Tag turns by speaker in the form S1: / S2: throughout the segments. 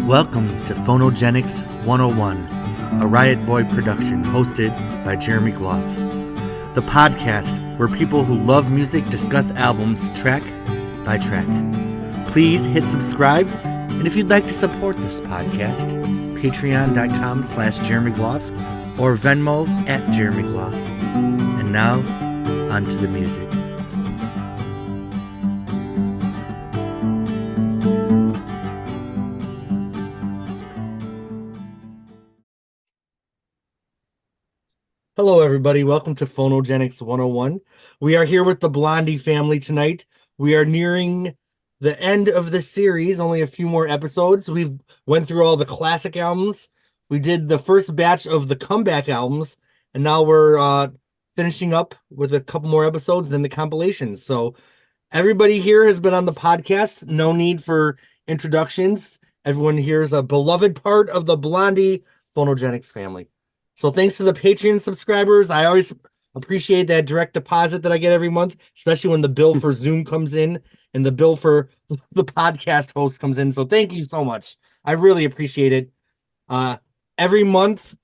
S1: Welcome to Phonogenics 101, a Riotboy production hosted by Jeremy Gloff. The podcast where people who love music discuss albums track by track. Please hit subscribe, and if you'd like to support this podcast, patreon.com/Jeremy Gloff or Venmo @Jeremy Gloff. And now, on to the music. Hello, everybody. Welcome to Phonogenics 101. We are here with the Blondie family tonight. We are nearing the end of the series, only a few more episodes. We've went through all the classic albums. We did the first batch of the comeback albums, and now we're finishing up with a couple more episodes, then the compilations. So everybody here has been on the podcast. No need for introductions. Everyone here is a beloved part of the Blondie Phonogenics family. So thanks to the Patreon subscribers. I always appreciate that direct deposit that I get every month, especially when the bill for Zoom comes in and the bill for the podcast host comes in. So thank you so much. I really appreciate it. Every month,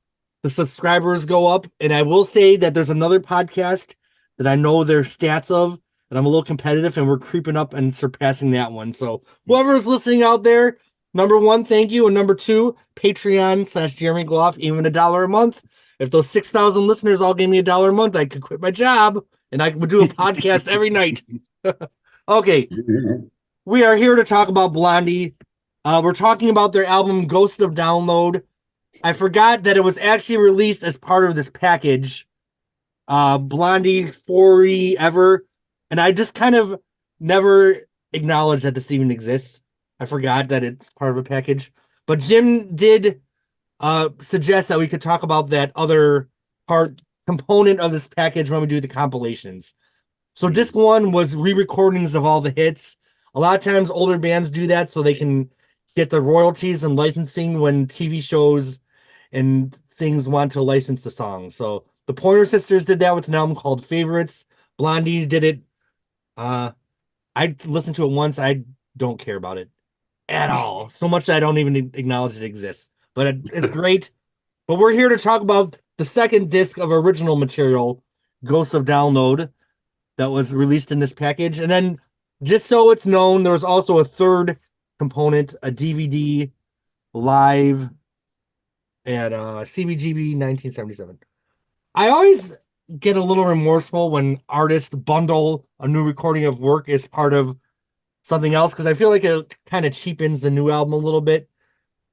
S1: the subscribers go up, and I will say that there's another podcast that I know their stats of, and I'm a little competitive, and we're creeping up and surpassing that one. So whoever's listening out there, number one, thank you. And number two, Patreon/Jeremy Gloff, even $1 a month. If those 6,000 listeners all gave me $1 a month, I could quit my job and I would do a podcast every night. Okay. We are here to talk about Blondie. We're talking about their album Ghost of Download. I forgot that it was actually released as part of this package, Blondie Forever. And I just kind of never acknowledged that this even exists. I forgot that it's part of a package, but Jim did suggest that we could talk about that other component of this package when we do the compilations. So disc one was re-recordings of all the hits. A lot of times older bands do that so they can get the royalties and licensing when TV shows and things want to license the songs. So the Pointer Sisters did that with an album called Favorites. Blondie did it. I listened to it once. I don't care about it at all. So much that I don't even acknowledge it exists. But it's great. But we're here to talk about the second disc of original material, Ghosts of Download, that was released in this package. And then, just so it's known, there was also a third component, a DVD live at CBGB 1977. I always get a little remorseful when artists bundle a new recording of work as part of something else, because I feel like it kind of cheapens the new album a little bit.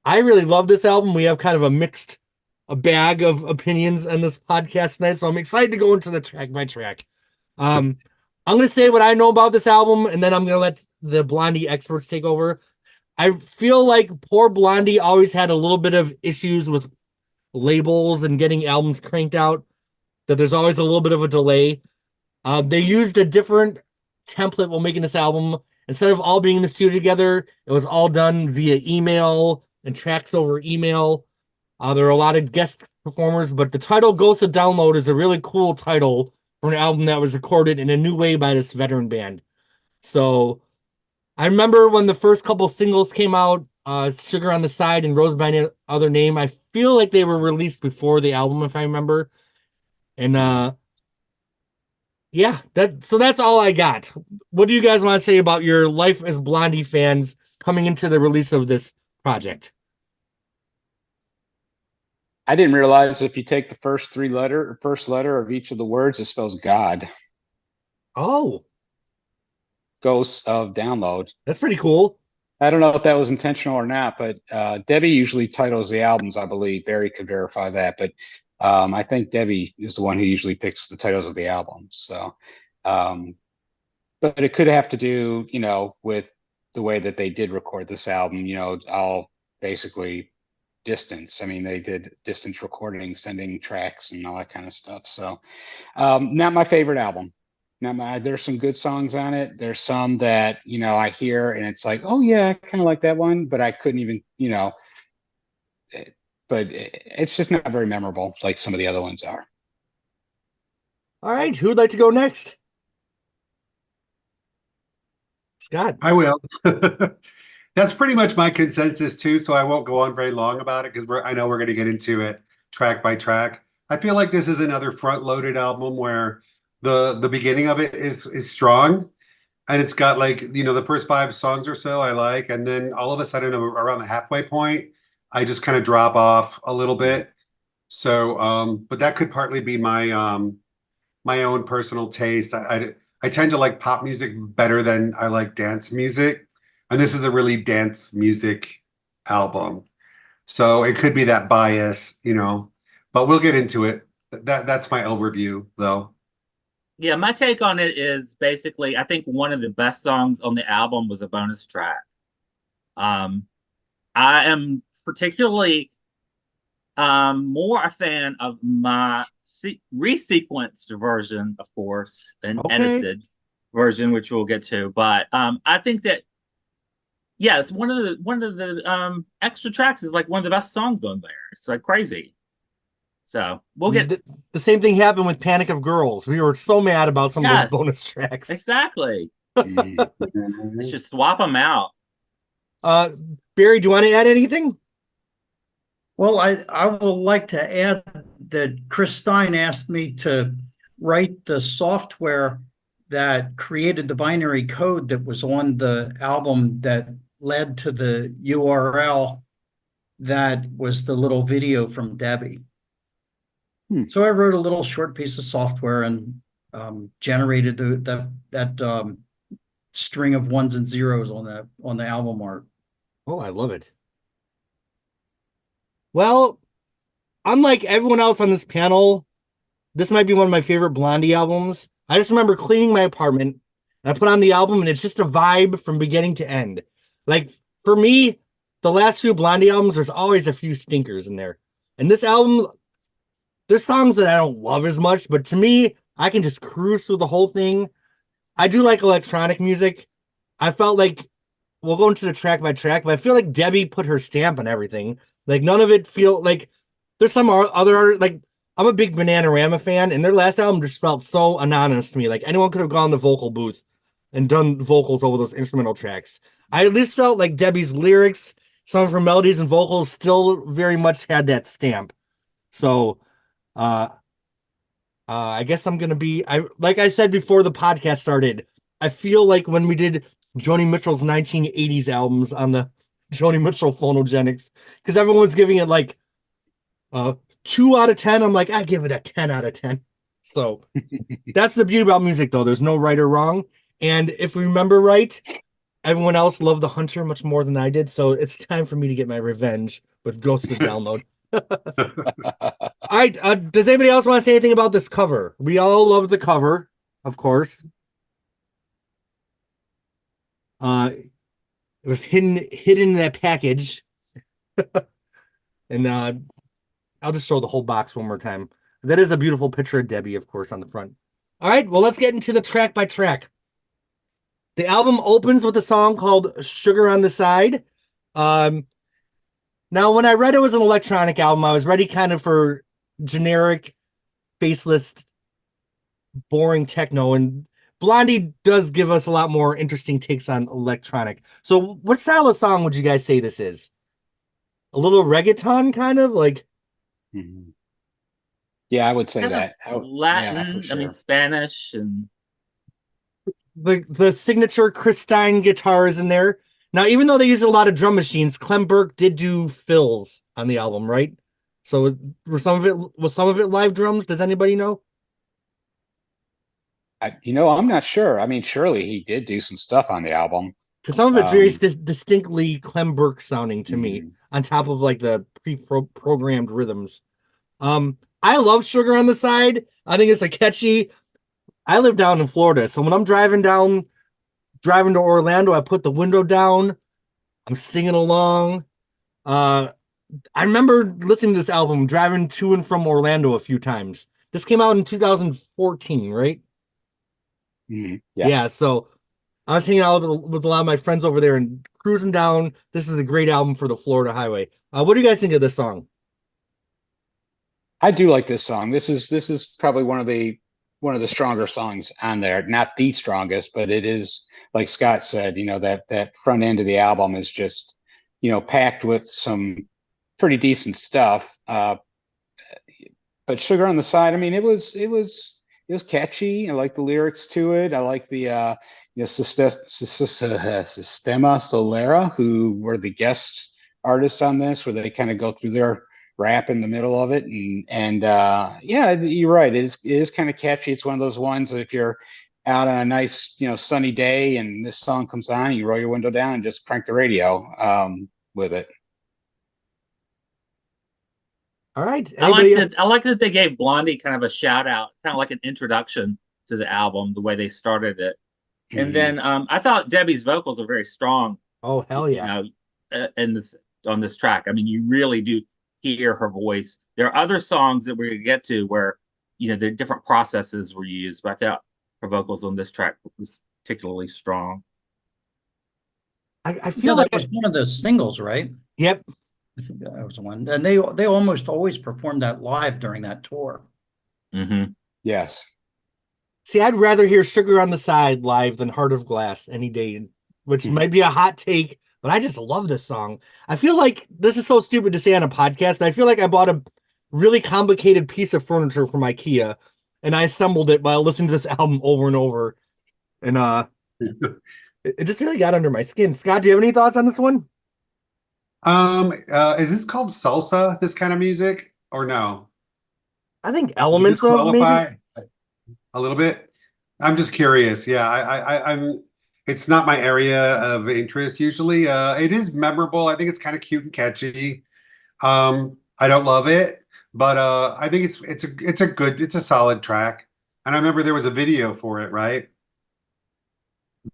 S1: I really love this album. We have kind of a bag of opinions on this podcast tonight, so I'm excited to go into the track by track. I'm going to say what I know about this album, and then I'm going to let the Blondie experts take over. I feel like poor Blondie always had a little bit of issues with labels and getting albums cranked out, that there's always a little bit of a delay. They used a different template while making this album. Instead of all being in the studio together, it was all done via email and tracks over email. There are a lot of guest performers, but the title Ghost of Download is a really cool title for an album that was recorded in a new way by this veteran band. So I remember when the first couple singles came out, Sugar on the Side and Rose by Other Name, I feel like they were released before the album, if I remember. And yeah, that's all I got. What do you guys want to say about your life as Blondie fans coming into the release of this project?
S2: I didn't realize if you take the first letter of each of the words, it spells God.
S1: Oh,
S2: Ghosts of Download.
S1: that's pretty cool.
S2: I don't know if that was intentional or not, but Debbie usually titles the albums, I believe. Barry could verify that, but I think Debbie is the one who usually picks the titles of the albums. So, but it could have to do, with the way that they did record this album, all basically distance. I mean, they did distance recording, sending tracks and all that kind of stuff. So, not my favorite album. There's some good songs on it. There's some that, I hear and it's like, oh yeah, I kind of like that one, but I couldn't even, but it's just not very memorable like some of the other ones are.
S1: All right, who would like to go next? Scott.
S3: I will. That's pretty much my consensus too, so I won't go on very long about it because I know we're going to get into it track by track. I feel like this is another front-loaded album where the beginning of it is strong, and it's got like, the first 5 songs or so I like, and then all of a sudden around the halfway point, I just kind of drop off a little bit. So, but that could partly be my own personal taste. I tend to like pop music better than I like dance music, and this is a really dance music album. So it could be that bias. But we'll get into it. That's my overview, though.
S4: Yeah, my take on it is basically I think one of the best songs on the album was a bonus track. Um, I am particularly more a fan of my resequenced version, of course, and
S1: Okay.
S4: edited version, which we'll get to. But I think that yeah, it's one of the extra tracks is like one of the best songs on there. It's like crazy. So we'll get
S1: The same thing happened with Panic of Girls. We were so mad about some of those
S4: yes,
S1: bonus tracks.
S4: exactly.
S2: Mhm.
S4: Let's just swap them out.
S1: Uh, Barry, do you want to add anything?
S5: Well, I will like to add that Chris Stein asked me to write the software that created the binary code that was on the album that led to the URL that was the little video from Debbie. So I wrote a little short piece of software and generated that string of ones and zeros on the album art.
S1: Oh, I love it. Well, unlike everyone else on this panel, this might be one of my favorite Blondie albums. I just remember cleaning my apartment and I put on the album and it's just a vibe from beginning to end. Like for me, the last few Blondie albums, there's always a few stinkers in there. And this album, there's songs that I don't love as much, but to me, I can just cruise through the whole thing. I do like electronic music. I felt like we'll go into the track by track, but I feel like Debbie put her stamp on everything. Like none of it feel like there's some other like I'm a big Bananarama fan, and their last album just felt so anonymous to me. Like anyone could have gone in the vocal booth and done vocals over those instrumental tracks. I at least felt like Debbie's lyrics, some of her melodies and vocals still very much had that stamp. So uh I guess I'm gonna be like I said before the podcast started, I feel like when we did Joni Mitchell's 1980s albums on the Joni Mitchell Phonogenics, because everyone was giving it like 2 out of 10. I'm like, I give it a 10 out of 10. So that's the beauty about music, though. There's no right or wrong. And if we remember right, everyone else loved The Hunter much more than I did. So it's time for me to get my revenge with Ghosted Download. All right. Does anybody else want to say anything about this cover? We all love the cover, of course. It was hidden in that package. And I'll just show the whole box one more time. That is a beautiful picture of Debbie, of course, on the front. All right, well, let's get into the track by track. The album opens with a song called Sugar on the Side. Now, when I read it was an electronic album, I was ready kind of for generic, faceless, boring techno. And Blondie does give us a lot more interesting takes on electronic. So what style of song would you guys say this is? A little reggaeton, kind of? Like...
S2: Mhm. Yeah, I would say
S4: Kind of
S2: that.
S4: Latin,
S2: Yeah, for
S4: I mean
S2: sure.
S4: Spanish, and
S1: the signature Chris Stein guitar is in there. Now, even though they use a lot of drum machines, Clem Burke did do fills on the album, right? So was some of it live drums? Does anybody know?
S2: I'm not sure. I mean, surely he did do some stuff on the album.
S1: Because some of it's very
S2: Um,
S1: distinctly Clem Burke sounding to me,
S2: mhm.
S1: on top of like the pre-programmed rhythms. I love Sugar on the Side. I think it's a catchy. I live down in Florida, so when I'm driving to Orlando, I put the window down. I'm singing along. I remember listening to this album driving to and from Orlando a few times. This came out in 2014, right?
S2: Yeah.
S1: Yeah, so I was hanging out with a lot of my friends over there and cruising down. This is a great album for the Florida highway. What do you guys think of this song?
S2: I do like this song. This is probably one of the one of the stronger songs on there. Not the strongest, but it is, like Scott said, that front end of the album is just, packed with some pretty decent stuff. But Sugar on the Side, I mean, it was catchy. I like the lyrics to it. I like the Sistema Solera, who were the guest artists on this, where they kind of go through their rap in the middle of it, and yeah, you're right. It is kind of catchy. It's one of those ones that if you're out on a nice sunny day and this song comes on, you roll your window down and just crank the radio with it.
S1: All right.
S4: I like that they gave Blondie kind of a shout out, kind of like an introduction to the album, the way they started it. And then I thought Debbie's vocals are very strong.
S1: Oh, hell yeah.
S4: On this track. I mean, you really do hear her voice. There are other songs that we're going to get to where, the different processes were used, but I thought her vocals on this track was particularly strong.
S1: I feel like
S5: that was one of the singles, right?
S1: Yep.
S5: I think that was one. And they almost always performed that live during that tour.
S4: Mm-hmm.
S2: Yes.
S1: See, I'd rather hear Sugar on the Side live than Heart of Glass any day, which might be a hot take, but I just love this song. I feel like this is so stupid to say on a podcast, but I feel like I bought a really complicated piece of furniture from IKEA and I assembled it while listening to this album over and over. And it just really got under my skin. Scott, do you have any thoughts on this one?
S3: Is this called salsa, this kind of music, or no?
S1: I think elements of maybe
S3: a little bit. I'm just curious. Yeah, I'm it's not my area of interest usually. It is memorable. I think it's kind of cute and catchy. I don't love it, but I think it's a solid track. And I remember there was a video for it, right?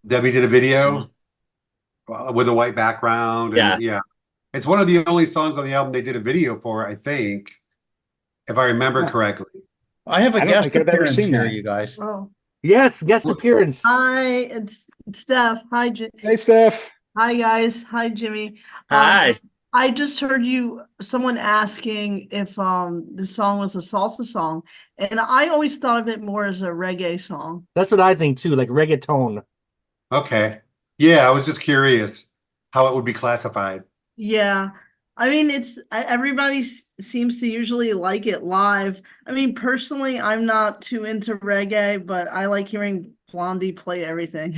S3: Debbie did a video with a white background. And yeah. It's one of the only songs on the album they did a video for, I think, if I remember correctly.
S5: I have a guest appearance here, you guys.
S6: Oh.
S1: Yes, guest appearance.
S6: Hi, it's Steph. Hi,
S2: Hey, Steph.
S6: Hi, guys. Hi, Jimmy.
S4: Hi.
S6: I just heard someone asking if the song was a salsa song, and I always thought of it more as a reggae song.
S1: That's what I think too, like reggaeton.
S3: Okay. Yeah, I was just curious how it would be classified.
S6: Yeah. I mean, everybody seems to usually like it live. I mean, personally, I'm not too into reggae, but I like hearing Blondie play everything.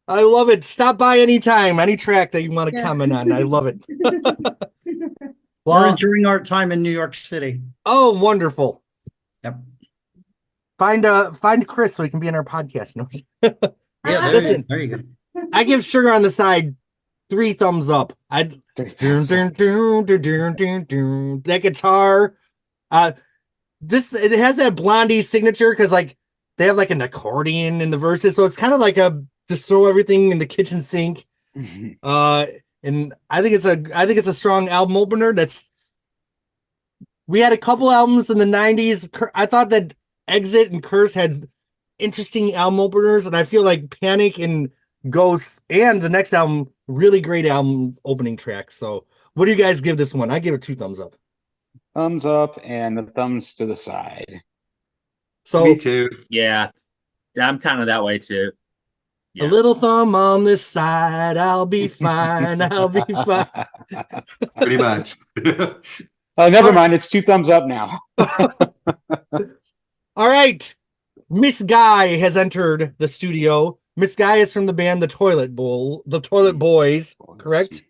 S1: I love it. Stop by anytime, any track that you want to comment on. I love it.
S5: We're enjoying our time in New York City.
S1: Oh, wonderful.
S5: Yep.
S1: Find Chris so he can be in our podcast. No?
S5: Yeah,
S1: Listen,
S5: there you go.
S1: I give Sugar on the Side 3 thumbs up. That guitar, it has that Blondie signature because like they have like an accordion in the verses, so it's kind of like just throw everything in the kitchen sink. And I think it's a strong album opener. We had a couple albums in the 90s. I thought that Exit and Curse had interesting album openers, and I feel like Panic and Ghosts and the next album, really great album opening tracks. So what do you guys give this one? I give it 2 thumbs up.
S2: Thumbs up and the thumbs to the side.
S1: So
S3: me too.
S4: Yeah, I'm kind of that way too.
S1: A little thumb on this side, I'll be fine. I'll be fine.
S3: Pretty much.
S2: Never mind. It's 2 thumbs up now.
S1: All right. Miss Guy has entered the studio. Miss Guy is from the band The Toilet Boys, correct?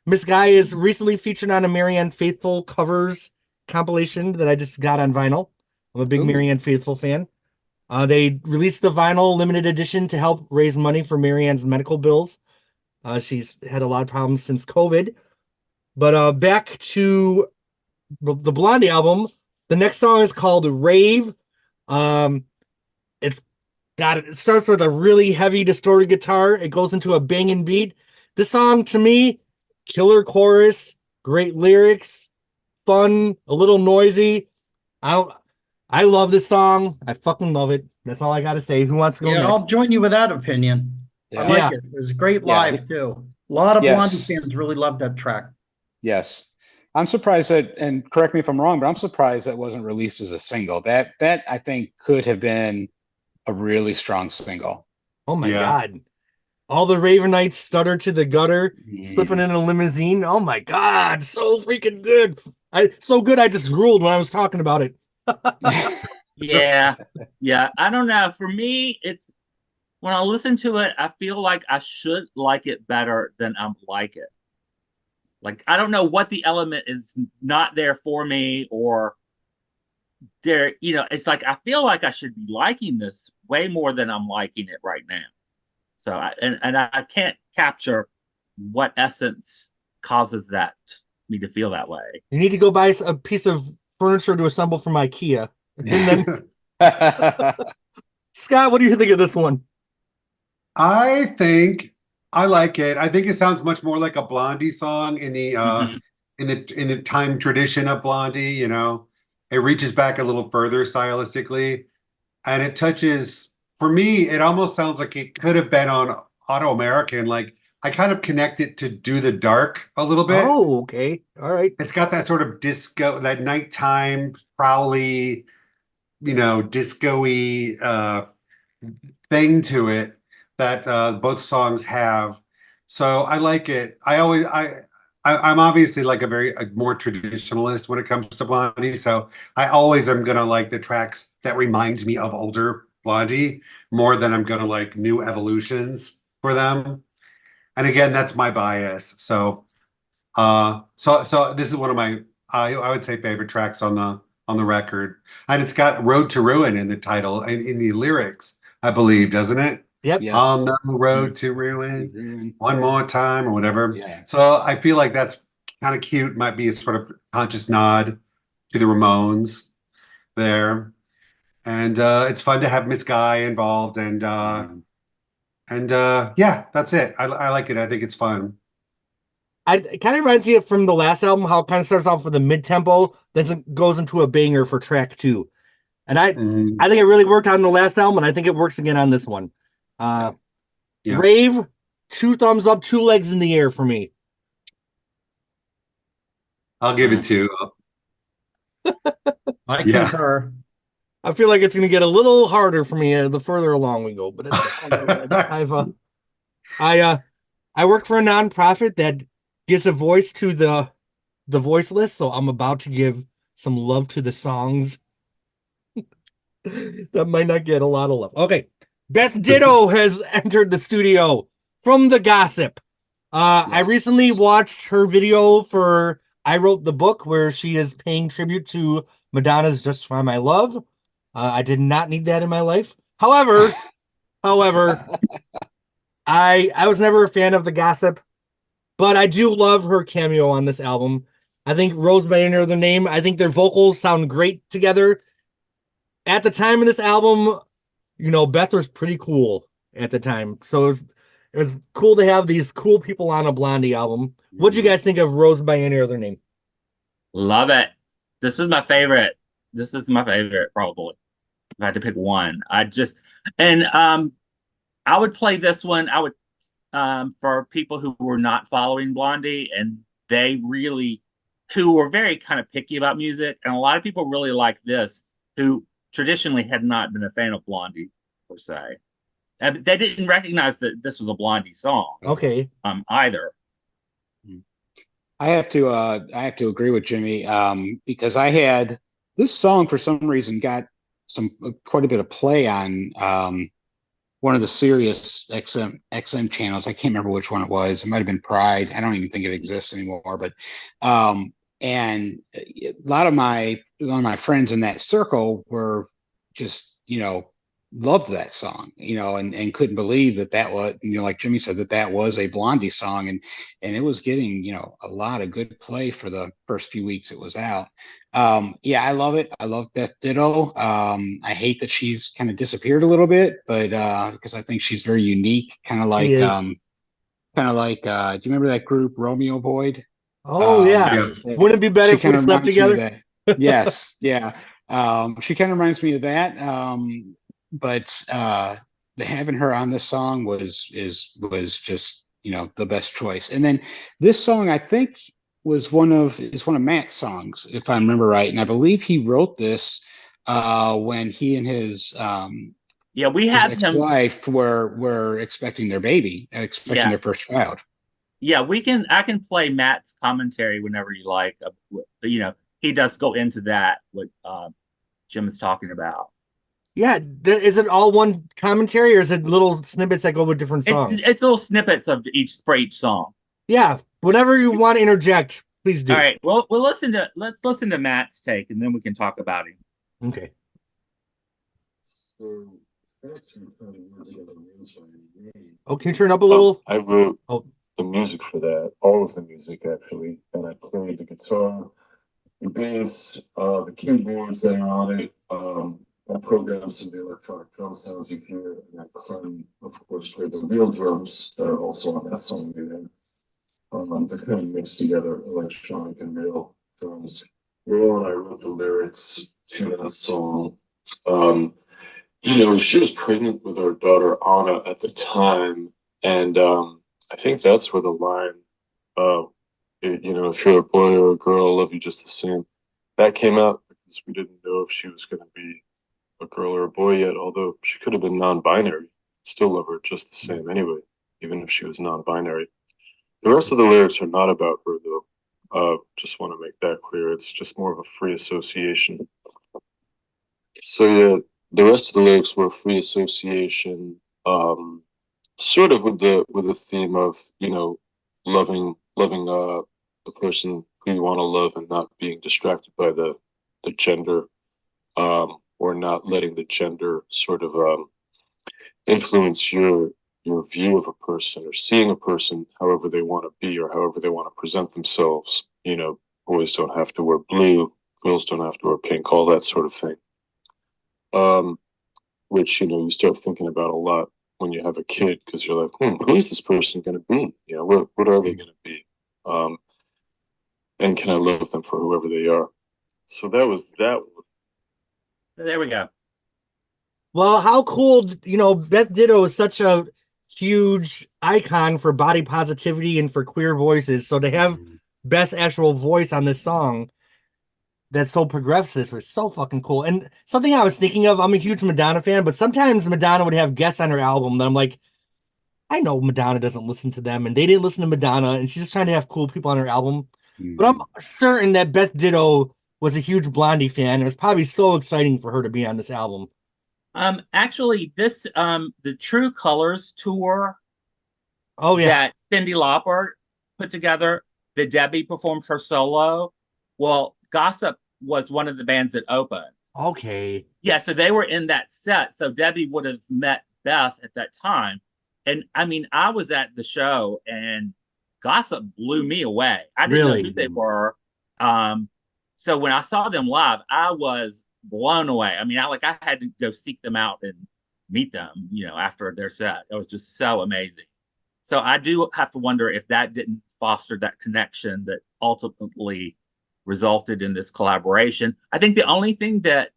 S1: Miss Guy is recently featured on a Marianne Faithfull covers compilation that I just got on vinyl. I'm a big Marianne Faithfull fan. They released the vinyl limited edition to help raise money for Marianne's medical bills. She's had a lot of problems since COVID. But back to the Blondie album. The next song is called Rave. It starts with a really heavy distorted guitar. It goes into a banging beat. This song, to me, killer chorus, great lyrics, fun, a little noisy. I love this song. I fucking love it. That's all I got to say. Who wants to go next?
S5: I'll join you with that opinion. I like it. It was great live too. A lot of Blondie fans really loved that track.
S2: Yes. I'm surprised that, and correct me if I'm wrong, but I'm surprised that wasn't released as a single. That I think could have been a really strong single.
S1: Oh my
S3: Yeah.
S1: God. All the Ravenites stutter to the gutter, slipping
S2: Mm.
S1: in a limousine. Oh my God, so freaking good. So good I just drooled when I was talking about it.
S4: Yeah, yeah. I don't know. For me, when I listen to it, I feel like I should like it better than I like it. Like I don't know what the element is not there for me, or there, it's like I feel like I should be liking this way more than I'm liking it right now. So I can't capture what essence causes that me to feel that way.
S1: You need to go buy a piece of furniture to assemble from IKEA. And then Scott, what do you think of this one?
S3: I think I like it. I think it sounds much more like a Blondie song in the
S4: Mhm.
S3: in the time tradition of Blondie, you know. It reaches back a little further stylistically, and it touches, for me, it almost sounds like it could have been on Auto American. Like I kind of connect it to Do the Dark a little bit.
S1: Oh, okay. All right.
S3: It's got that sort of disco, that nighttime prowly, disco-y thing to it that both songs have. So I like it. I'm obviously like a more traditionalist when it comes to Blondie. So I always am gonna like the tracks that remind me of older Blondie more than I'm gonna like new evolutions for them. And again, that's my bias. So this is one of my I would say favorite tracks on the record, and it's got "Road to Ruin" in the title and in the lyrics, I believe, doesn't it?
S1: Yep.
S2: Yes.
S3: On the road to ruin, one more time or whatever.
S2: Yeah.
S3: So I feel like that's kind of cute. Might be a sort of conscious nod to the Ramones there, and it's fun to have Miss Guy involved, and yeah, that's it. I like it. I think it's fun.
S1: It kind of reminds me of from the last album, how it kind of starts off with a mid-tempo, then it goes into a banger for track 2. And I
S3: Mhm.
S1: think it really worked on the last album, and I think it works again on this one.
S3: Yeah.
S1: Rave, 2 thumbs up, 2 legs in the air for me.
S3: I'll give it 2.
S5: I
S3: Yeah.
S5: concur.
S1: I feel like it's going to get a little harder for me the further along we go, but it's I work for a nonprofit that gives a voice to the voiceless, so I'm about to give some love to the songs that might not get a lot of love. Okay. Beth Ditto has entered the studio from The Gossip. I
S2: Yes.
S1: recently watched her video for I Wrote the Book, where she is paying tribute to Madonna's Just Find My Love. I did not need that in my life. However, I was never a fan of The Gossip, but I do love her cameo on this album. I think Rose by Any Other Name, I think their vocals sound great together. At the time of this album, Beth was pretty cool at the time. So it was cool to have these cool people on a Blondie album. What'd you guys think of Rose by Any Other Name?
S4: Love it. This is my favorite. This is my favorite, probably. If I had to pick one, and I would play this one. I would for people who were not following Blondie, and who were very kind of picky about music, and a lot of people really like this, who traditionally had not been a fan of Blondie per se, and they didn't recognize that this was a Blondie song.
S1: Okay.
S4: Either.
S2: I have to agree with Jimmy, because I had this song for some reason got quite a bit of play on one of the Sirius XM channels. I can't remember which one it was. It might have been Pride. I don't even think it exists anymore. But and a lot of my friends in that circle were just loved that song, and couldn't believe that was, like Jimmy said, that was a Blondie song, and it was getting a lot of good play for the first few weeks it was out. Yeah, I love it. I love Beth Ditto. I hate that she's kind of disappeared a little bit, but because I think she's very unique, kind of like
S1: She is.
S2: do you remember that group Romeo Void?
S1: Oh, yeah.
S3: Yeah.
S1: Wouldn't it be better
S2: She
S1: if we
S2: kind of
S1: slept
S2: reminds me of
S1: together?
S2: that. Yes, yeah. She kind of reminds me of that. But having her on this song was just the best choice. And then this song, I think was one of Matt's songs, if I remember right, and I believe he wrote this when he and
S4: Yeah, we
S2: his
S4: have him.
S2: ex-wife were expecting their baby, expecting
S4: Yeah,
S2: their first child.
S4: yeah, we can. I can play Matt's commentary whenever you like. You know, he does go into that what Jim is talking about.
S1: Yeah, is it all one commentary or is it little snippets that go with different songs?
S4: It's little snippets of each song.
S1: Yeah, whatever you want to interject, please
S4: All
S1: do.
S4: right. Well, let's listen to Matt's take, and then we can talk about him.
S1: Okay.
S7: So that's kind of music of the music I made.
S1: Oh, can you turn up a little?
S7: I wrote
S1: Oh,
S7: the music for that, all of the music actually, and I played the guitar, the bass, the keyboards that are on it. I programmed some of the electronic drum sounds you hear, and I of course, played the real drums that are also on that song. They're kind of mixed together, electronic and real drums. Will and I wrote the lyrics to that song. She was pregnant with our daughter Anna at the time, and I think that's where the line, if you're a boy or a girl, I love you just the same, that came out because we didn't know if she was going to be a girl or a boy yet, although she could have been non-binary. Still love her just the same anyway, even if she was non-binary. The rest of the lyrics are not about her, though. Just want to make that clear. It's just more of a free association. So yeah, the rest of the lyrics were free association, sort of with the theme of loving the person who you want to love and not being distracted by the gender, or not letting the gender sort of influence your view of a person or seeing a person however they want to be or however they want to present themselves. Boys don't have to wear blue, girls don't have to wear pink, all that sort of thing. Which you start thinking about a lot when you have a kid, because you're like, who is this person going to be? What are they going to be? And can I love them for whoever they are? So that was that one.
S4: There we go.
S1: well, how cool, Beth Ditto is such a huge icon for body positivity and for queer voices. So to have best actual voice on this song that's so progressive was so fucking cool. And something I was thinking of, I'm a huge Madonna fan, but sometimes Madonna would have guests on her album that I'm like, I know Madonna doesn't listen to them and they didn't listen to Madonna and she's just trying to have cool people on her album. But I'm certain that Beth Ditto was a huge Blondie fan. It was probably so exciting for her to be on this album.
S4: Actually, this the True Colors tour
S1: Oh yeah.
S4: that Cyndi Lauper put together, that Debbie performed her solo. Well, Gossip was one of the bands that opened.
S1: Okay.
S4: Yeah, so they were in that set. So Debbie would have met Beth at that time. And I mean, I was at the show and Gossip blew me away. I didn't know
S1: Really?
S4: who they were. So when I saw them live, I was blown away. I mean, I had to go seek them out and meet them, after their set. It was just so amazing. So I do have to wonder if that didn't foster that connection that ultimately resulted in this collaboration. I think the only thing that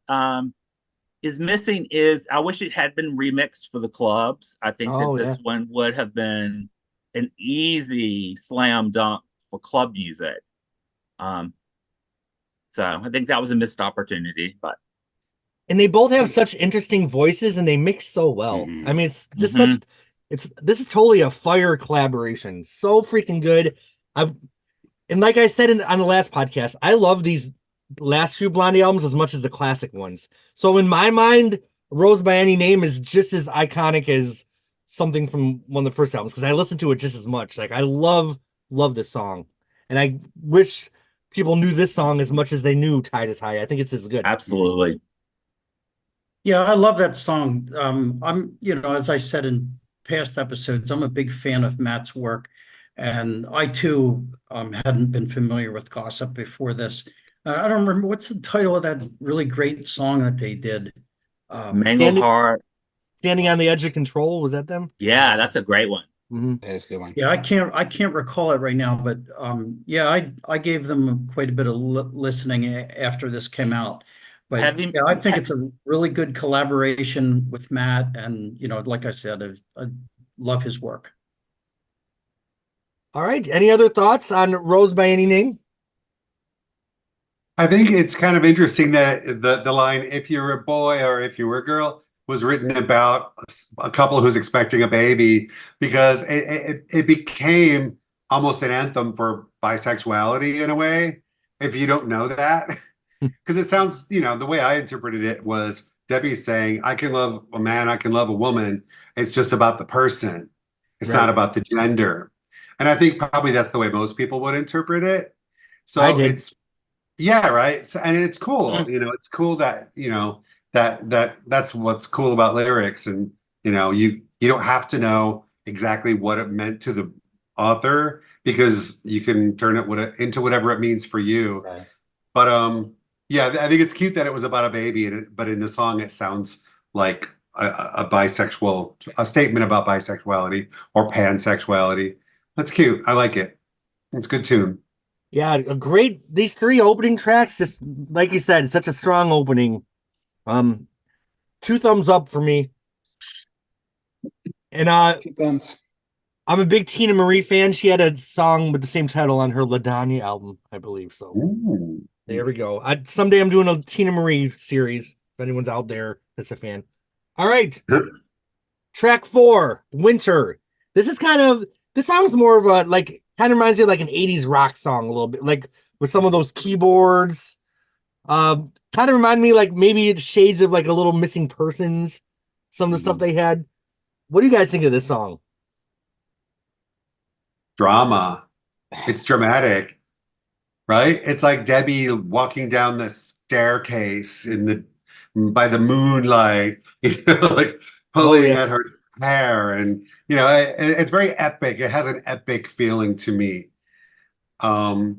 S4: is missing is I wish it had been remixed for the clubs. I think that this one would have been an easy slam dunk for club music. So I think that was a missed opportunity,
S1: and they both have such interesting voices and they mix so well. I mean, it's just this is totally a fire collaboration. So freaking good. And like I said on the last podcast, I love these last few Blondie albums as much as the classic ones. So in my mind, Rose by Any Name is just as iconic as something from one of the first albums because I listen to it just as much. Like I love this song. And I wish people knew this song as much as they knew Tide is High. I think it's as good.
S4: absolutely.
S5: Yeah, I love that song. I'm, as I said in past episodes, I'm a big fan of Matt's work. And I too hadn't been familiar with Gossip before this. I don't remember what's the title of that really great song that they did.
S4: Mangled Heart.
S1: Standing on the Edge of Control, was that them?
S4: Yeah, that's a great one.
S2: That's a good one.
S5: Yeah, I can't recall it right now, but yeah, I gave them quite a bit of listening after this came out. But I think it's a really good collaboration with Matt, and like I said, I love his work.
S1: All right. Any other thoughts on Rose by Any Name?
S3: I think it's kind of interesting that the line "if you're a boy" or "if you were a girl" was written about a couple who's expecting a baby, because it became almost an anthem for bisexuality in a way. If you don't know that, because it sounds, the way I interpreted it was Debbie saying, "I can love a man, I can love a woman. It's just about the person. It's
S1: Right.
S3: not about the gender." And I think probably that's the way most people would interpret it.
S1: I
S3: So
S1: did.
S3: it's yeah, right. So, and it's cool.
S4: Mm.
S3: It's cool that, that's what's cool about lyrics. And, you don't have to know exactly what it meant to the author, because you can turn it into whatever it means for you.
S2: Right.
S3: But yeah, I think it's cute that it was about a baby, but in the song it sounds like a statement about bisexuality or pansexuality. That's cute. I like it. It's a good tune.
S1: Yeah, these 3 opening tracks, just like you said, such a strong opening. 2 thumbs up for me. And
S2: 2 thumbs.
S1: I'm a big Tina Marie fan. She had a song with the same title on her LaDanya album, I believe. So
S3: Ooh.
S1: there we go. Someday I'm doing a Tina Marie series, if anyone's out there that's a fan. All right. Track 4, Winter. This song's more of a, like, kind of reminds me of like an 80s rock song a little bit, like with some of those keyboards. Kind of remind me like maybe shades of like a little Missing Persons, some of the stuff they had. What do you guys think of this song?
S3: Drama. It's dramatic, right? It's like Debbie walking down the staircase by the moonlight, like pulling at her hair, and it's very epic. It has an epic feeling to me.
S1: That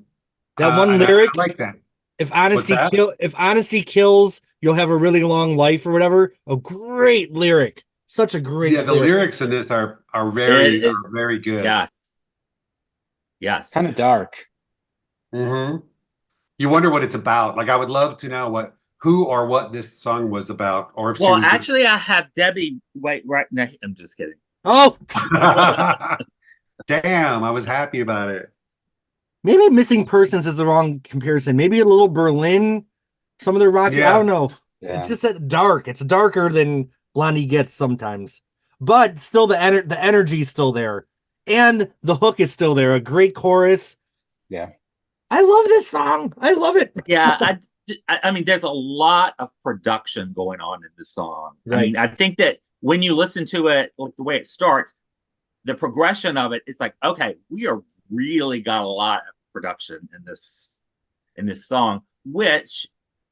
S1: one lyric,
S3: I like that.
S1: If honesty kills, you'll have a really long life, or whatever. A great lyric. Such a great
S3: the lyrics in this are very good.
S4: Yes.
S2: Kind of dark.
S3: Mm-hmm. You wonder what it's about. Like, I would love to know who or what this song was about, or if she was
S4: actually, I have Debbie. Wait, right now. I'm just kidding.
S1: Oh,
S3: damn! I was happy about it.
S1: Maybe Missing Persons is the wrong comparison. Maybe a little Berlin. Some of their rock.
S3: Yeah.
S1: I don't know.
S2: Yeah.
S1: It's just that dark. It's darker than Blondie gets sometimes, but still the energy is still there, and the hook is still there. A great chorus.
S2: Yeah.
S1: I love this song. I love it.
S4: Yeah, I mean, there's a lot of production going on in this song.
S1: Right.
S4: I mean, I think that when you listen to it, like the way it starts, the progression of it, it's like, okay, we are really got a lot of production in this song, which,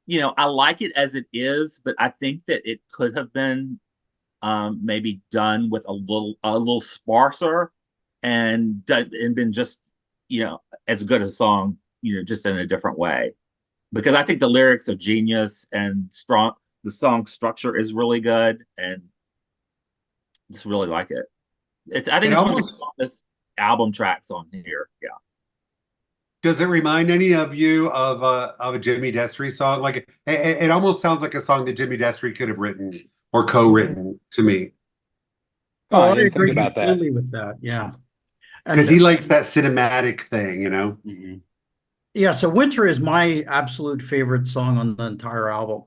S4: I like it as it is, but I think that it could have been maybe done with a little sparser and been just, as good a song, just in a different way. Because I think the lyrics are genius and strong. The song structure is really good, and just really like it. I think it's one of the strongest album tracks on here. Yeah.
S3: Does it remind any of you of a Jimmy Destry song? Like, it almost sounds like a song that Jimmy Destry could have written or co-written to me.
S5: Oh, I
S2: didn't
S5: agree
S2: think about that.
S5: completely with that. Yeah.
S3: Because he likes that cinematic thing,
S2: Mm-hmm.
S5: Yeah, so Winter is my absolute favorite song on the entire album.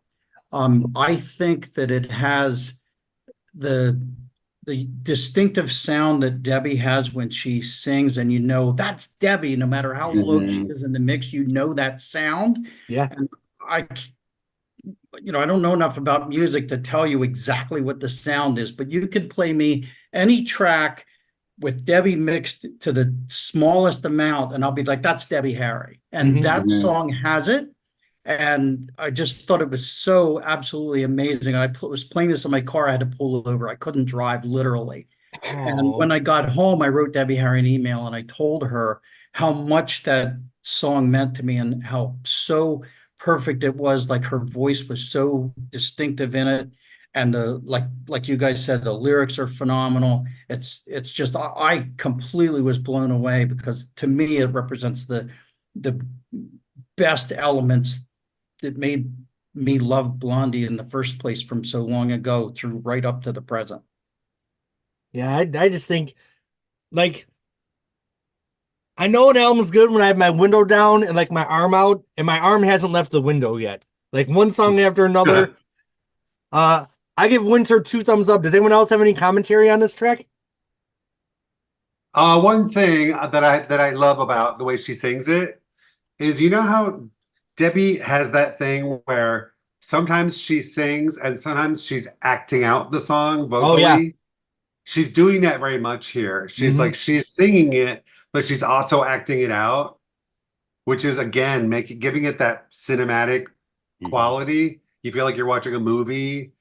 S5: I think that it has the distinctive sound that Debbie has when she sings, and that's Debbie, no matter how low she is in the mix, that sound.
S1: Yeah.
S5: And I don't know enough about music to tell you exactly what the sound is, but you could play me any track with Debbie mixed to the smallest amount, and I'll be like, that's Debbie Harry. And that song has it. And I just thought it was so absolutely amazing. I was playing this in my car. I had to pull over. I couldn't drive, literally. And when I got home, I wrote Debbie Harry an email, and I told her how much that song meant to me and how so perfect it was. Like, her voice was so distinctive in it. And like you guys said, the lyrics are phenomenal. It's just, I completely was blown away, because to me it represents the best elements that made me love Blondie in the first place, from so long ago through right up to the present.
S1: Yeah, I just think, like, I know an album's good when I have my window down and like my arm out, and my arm hasn't left the window yet. Like one song after another. I give Winter 2 thumbs up. Does anyone else have any commentary on this track?
S3: One thing that I love about the way she sings it is, you know how Debbie has that thing where sometimes she sings and sometimes she's acting out the song
S1: Oh yeah.
S3: vocally. She's doing that very much here. She's
S1: Mhm.
S3: like she's singing it, but she's also acting it out, which is again giving it that cinematic quality. You feel like you're watching a movie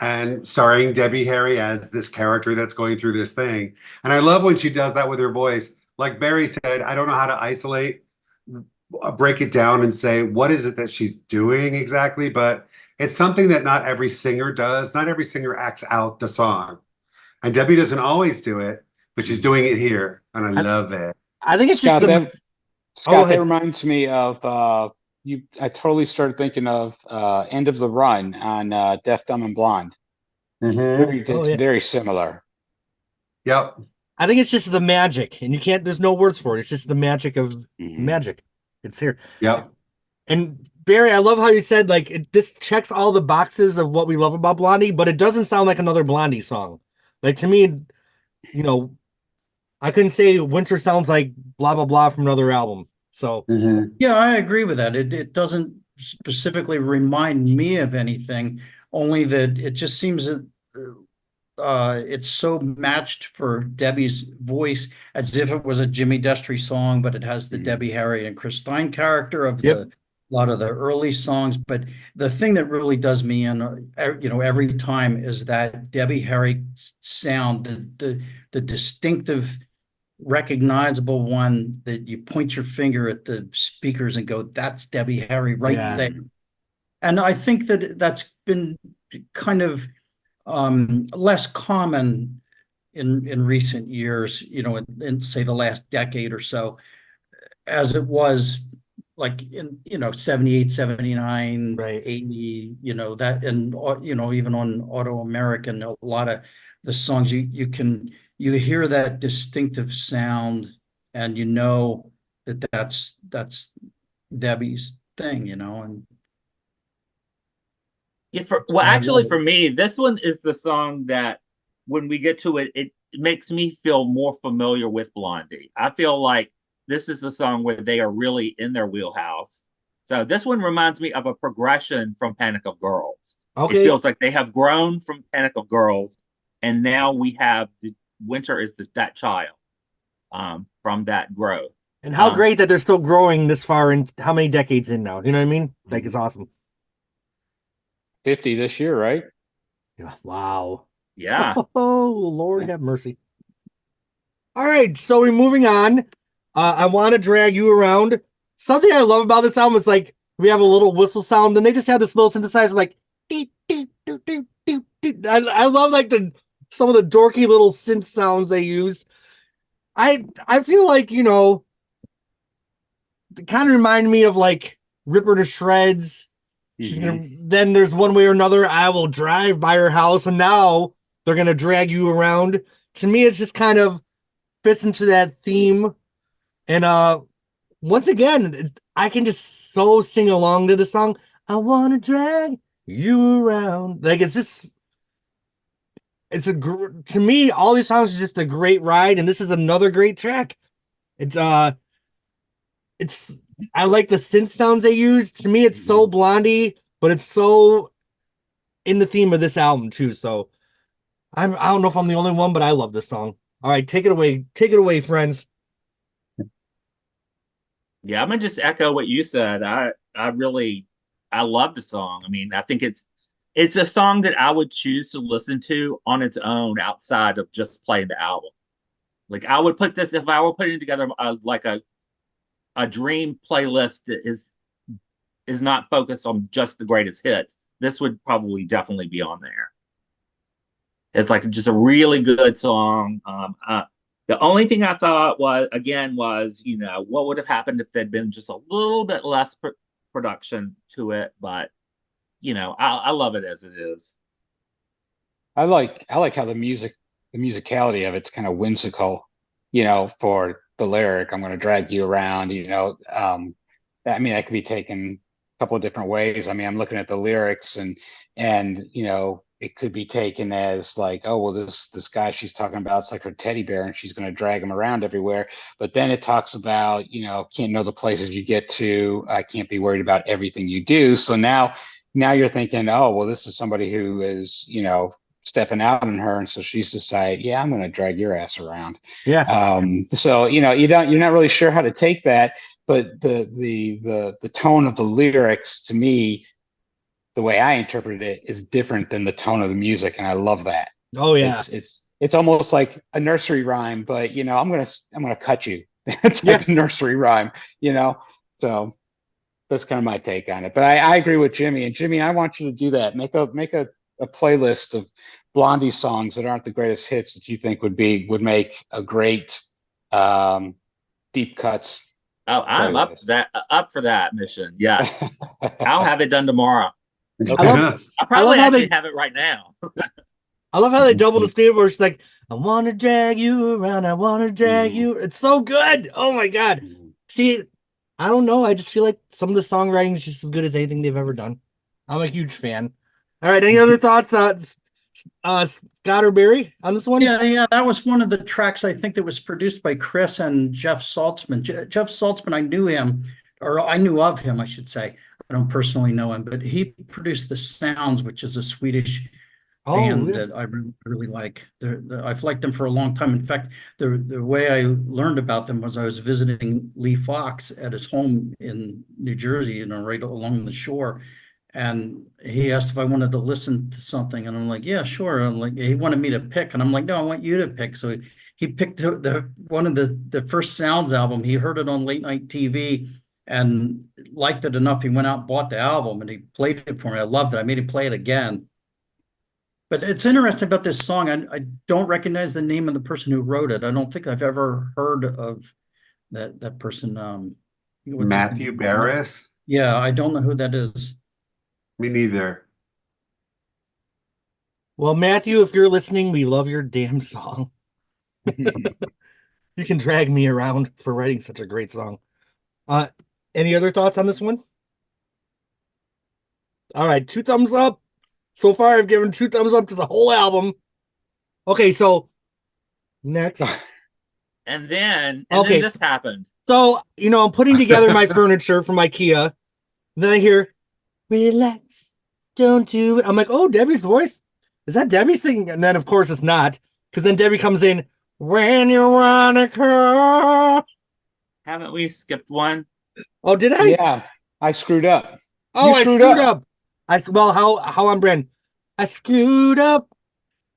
S3: and starring Debbie Harry as this character that's going through this thing. And I love when she does that with her voice. Like Barry said, I don't know how to isolate, break it down and say, what is it that she's doing exactly? But it's something that not every singer does. Not every singer acts out the song. And Debbie doesn't always do it, but she's doing it here. And I love it.
S1: I think it's
S2: Scott,
S1: just the.
S2: that,
S1: Oh, go
S2: Scott, that
S1: ahead.
S2: reminds me of you. I totally started thinking of End of the Run on Deaf, Dumb, and Blonde.
S1: Oh,
S2: It's
S1: yeah.
S2: very similar.
S3: Yep.
S1: I think it's just the magic, and you can't. There's no words for it. It's just the magic of magic. It's here.
S3: Yep.
S1: And Barry, I love how you said like this checks all the boxes of what we love about Blondie, but it doesn't sound like another Blondie song. Like to me, you know, I couldn't say Winter sounds like blah blah blah from another album. So
S5: Yeah, I agree with that. It doesn't specifically remind me of anything, only that it just seems that it's so matched for Debbie's voice as if it was a Jimmy Destry song, but it has the Debbie Harry and Chris Stein character of
S1: Yep.
S5: a lot of the early songs. But the thing that really does me in, every time is that Debbie Harry sound, the distinctive, recognizable one that you point your finger at the speakers and go, "That's Debbie Harry right
S1: Yeah.
S5: there." And I think that that's been kind of less common in recent years, in say the last decade or so, as it was like in 78, 79,
S1: Right.
S5: 80, that, and even on Auto American, a lot of the songs you hear that distinctive sound, and that's Debbie's thing, and
S4: Yeah,
S5: I
S4: actually,
S5: love it.
S4: for me, this one is the song that when we get to it, it makes me feel more familiar with Blondie. I feel like this is the song where they are really in their wheelhouse. So this one reminds me of a progression from Panic of Girls. It
S1: okay.
S4: feels like they have grown from Panic of Girls, and now we have Winter is that child from that growth.
S1: And how great that they're still growing this far in how many decades in now? You know what I mean? Like it's awesome.
S2: 50 this year, right?
S1: Yeah. Wow.
S4: Yeah.
S1: Oh, Lord have mercy. All right, so we're moving on. I want to drag you around. Something I love about this album is like we have a little whistle sound, and they just have this little synthesizer like. I love like some of the dorky little synth sounds they use. I feel like it kind of remind me of like Ripper to Shreds. Then there's One Way or Another. I Will Drive by Her House, and now they're gonna drag you around. To me, it's just kind of fits into that theme. And once again, I can just so sing along to the song. I want to drag you around. Like to me, all these songs are just a great ride, and this is another great track. I like the synth sounds they use. To me, it's so Blondie, but it's so in the theme of this album too. So I don't know if I'm the only one, but I love this song. All right, take it away, friends.
S4: Yeah, I'm gonna just echo what you said. I love the song. I mean, I think it's a song that I would choose to listen to on its own outside of just playing the album. Like I would put this if I were putting together a dream playlist that is not focused on just the greatest hits. This would probably definitely be on there. It's like just a really good song. The only thing I thought was what would have happened if there'd been just a little bit less production to it, but I love it as it is.
S2: I like how the musicality of it's kind of whimsical, for the lyric, I'm going to drag you around, I mean, that could be taken a couple of different ways. I mean, I'm looking at the lyrics and it could be taken as like, oh, well, this guy she's talking about, it's like her teddy bear and she's going to drag him around everywhere. But then it talks about, can't know the places you get to. I can't be worried about everything you do. So now you're thinking, oh, well, this is somebody who is, stepping out on her. And so she's decided, yeah, I'm going to drag your ass around.
S1: Yeah.
S2: So, you're not really sure how to take that. But the tone of the lyrics, to me, the way I interpreted it, is different than the tone of the music, and I love that.
S1: Oh yeah.
S2: It's almost like a nursery rhyme, but I'm gonna cut you type of nursery rhyme, So that's kind of my take on it. But I agree with Jimmy, and Jimmy, I want you to do that. Make a playlist of Blondie songs that aren't the greatest hits that you think would make a great deep cuts.
S4: Oh, I'm up for that mission. Yes. I'll have it done tomorrow.
S1: I
S4: I'll
S1: love
S4: have it right now.
S1: I love how they double the speed where it's like, I want to drag you around. I want to drag you. It's so good. Oh my God. See, I don't know. I just feel like some of the songwriting is just as good as anything they've ever done. I'm a huge fan. All right. Any other thoughts, Scott or Barry, on this one?
S5: Yeah. That was one of the tracks I think that was produced by Chris and Jeff Saltzman. Jeff Saltzman, I knew him, or I knew of him, I should say. I don't personally know him, but he produced the Sounds, which is a Swedish band that I really like. I've liked them for a long time. In fact, the way I learned about them was I was visiting Lee Fox at his home in New Jersey, right along the shore. And he asked if I wanted to listen to something, and I'm like, yeah, sure. I'm like, he wanted me to pick, and I'm like, no, I want you to pick. So he picked one of the first Sounds album. He heard it on late night TV and liked it enough. He went out and bought the album, and he played it for me. I loved it. I made him play it again. But it's interesting about this song. I don't recognize the name of the person who wrote it. I don't think I've ever heard of that person.
S3: Matthew Barris?
S5: Yeah, I don't know who that is.
S3: Me neither.
S1: Well, Matthew, if you're listening, we love your damn song. You can drag me around for writing such a great song. Any other thoughts on this one? All right, 2 thumbs up. So far, I've given 2 thumbs up to the whole album. Okay, so next.
S4: And then this happened.
S1: So, I'm putting together my furniture from IKEA. And then I hear, relax, don't do it. I'm like, oh, Debbie's voice? Is that Debbie singing? And then, of course, it's not. Because then Debbie comes in, when you wanna cry.
S4: Haven't we skipped one?
S1: Oh, did I?
S2: Yeah, I screwed up.
S1: Oh, I screwed up. How on brand? I screwed up.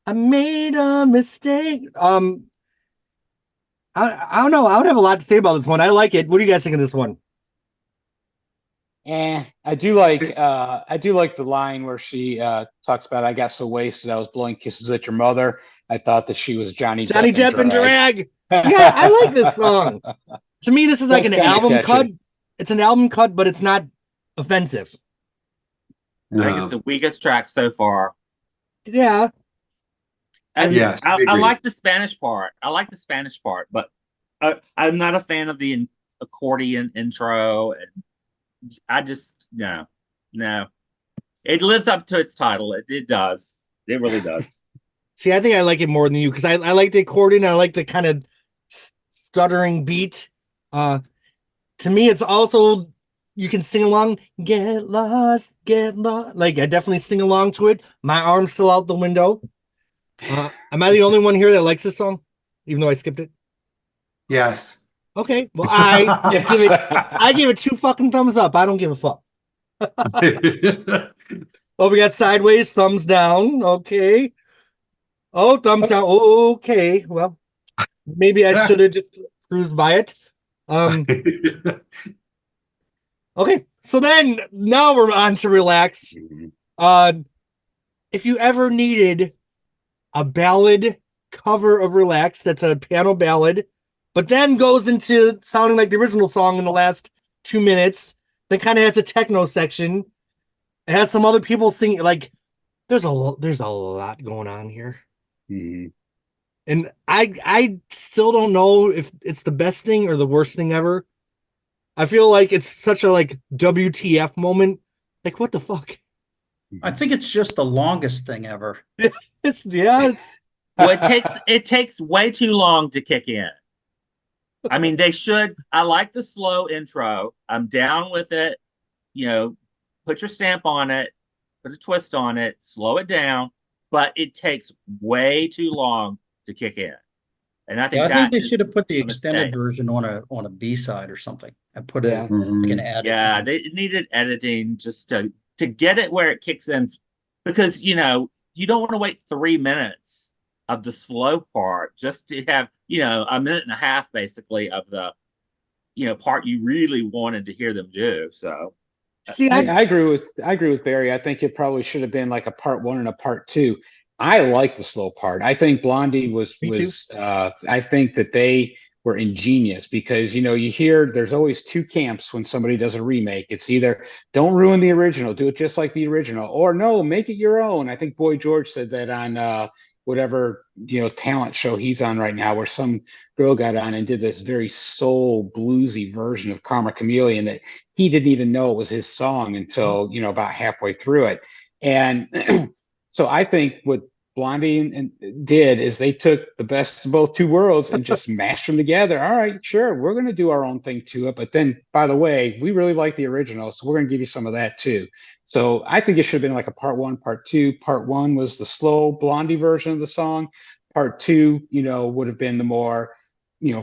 S1: I made a mistake. I don't know. I would have a lot to say about this one. I like it. What do you guys think of this one?
S2: I do like the line where she talks about, I got so wasted I was blowing kisses at your mother. I thought that she was Johnny Depp
S1: and drag. Yeah, I like this song. To me, this is like an album cut. It's an album cut, but it's not offensive.
S4: I think it's the weakest track so far.
S1: Yeah.
S4: And
S3: yes,
S4: I like the Spanish part. But I'm not a fan of the accordion intro. And I just, no. It lives up to its title. It does. It really does.
S1: See, I think I like it more than you because I like the accordion. I like the kind of stuttering beat. To me, it's also, you can sing along, get lost. Like, I definitely sing along to it. My arm's still out the window. Am I the only one here that likes this song, even though I skipped it?
S3: Yes.
S1: Okay. Well, I give it 2 fucking thumbs up. I don't give a fuck. Oh, we got sideways, thumbs down. Okay. Oh, thumbs down. Okay. Well, maybe I should have just cruised by it. Okay. So then now we're on to Relax. If you ever needed a ballad cover of Relax, that's a piano ballad, but then goes into sounding like the original song in the last 2 minutes, then kind of has a techno section. It has some other people singing. Like, there's a lot going on here. And I still don't know if it's the best thing or the worst thing ever. I feel like it's such a like WTF moment. Like what the fuck?
S5: I think it's just the longest thing ever.
S1: It's yeah, it's
S4: Well, it takes way too long to kick in. I mean, they should. I like the slow intro. I'm down with it. You know, put your stamp on it, put a twist on it, slow it down, but it takes way too long to kick in. And I think
S5: Yeah, I think
S4: that
S5: they
S4: is
S5: should have put the
S4: a
S5: extended
S4: mistake.
S5: version on a B-side or something and put
S2: Yeah.
S5: it like an edit.
S4: Yeah, they needed editing just to get it where it kicks in, because you know you don't want to wait 3 minutes of the slow part just to have a minute and a half basically of the part you really wanted to hear them do. So
S1: see,
S2: I agree with Barry. I think it probably should have been like a part one and a part two. I like the slow part. I think Blondie
S1: Me too.
S2: I think that they were ingenious because you hear there's always two camps when somebody does a remake. It's either don't ruin the original, do it just like the original, or no, make it your own. I think Boy George said that on whatever talent show he's on right now, where some girl got on and did this very soul bluesy version of Karma Chameleon that he didn't even know it was his song until about halfway through it. And so I think what Blondie did is they took the best of both two worlds and just mashed them together. All right, sure, we're going to do our own thing to it, but then by the way, we really like the original, so we're going to give you some of that too. So I think it should have been like a part one, part two. Part one was the slow Blondie version of the song. Part two, would have been the more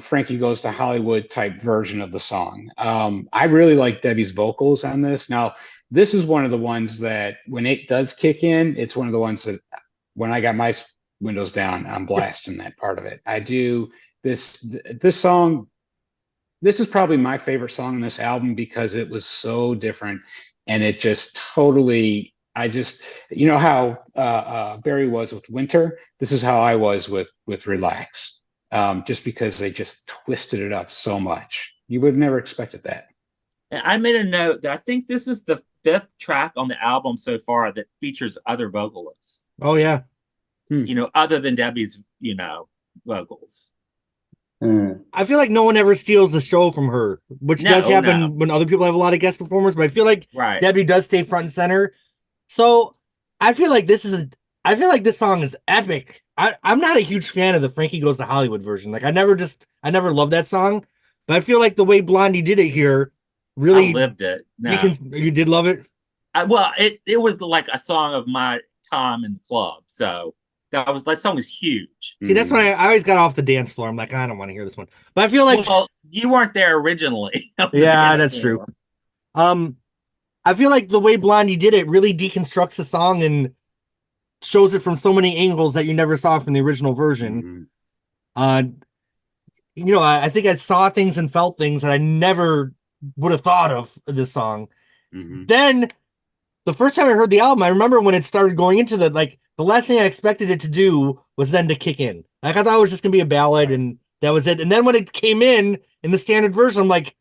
S2: Frankie Goes to Hollywood type version of the song. I really like Debbie's vocals on this. Now, this is one of the ones that when it does kick in, it's one of the ones that when I got my windows down, I'm blasting that part of it. I do this song. This is probably my favorite song on this album because it was so different and it just totally. I just, how Barry was with Winter. This is how I was with Relax. Just because they just twisted it up so much. You would have never expected that.
S4: and I made a note that I think this is the fifth track on the album so far that features other vocalists.
S1: oh yeah.
S4: Other than Debbie's vocals.
S1: I feel like no one ever steals the show from her, which does happen
S4: No.
S1: when other people have a lot of guest performers, but I feel like
S4: Right.
S1: Debbie does stay front and center. So I feel like this song is epic. I'm not a huge fan of the Frankie Goes to Hollywood version. Like I never loved that song, but I feel like the way Blondie did it here really
S4: I lived it. No.
S1: you did love it.
S4: It was like a song of my time in the club. So that song was huge.
S1: See, that's when I always got off the dance floor. I'm like, I don't want to hear this one. But I feel like
S4: you weren't there originally.
S1: yeah, that's true. I feel like the way Blondie did it really deconstructs the song and shows it from so many angles that you never saw from the original version. I think I saw things and felt things that I never would have thought of this song. Then the first time I heard the album, I remember when it started going into the last thing I expected it to do was then to kick in. Like I thought it was just gonna be a ballad and that was it. And then when it came in the standard version, I'm like,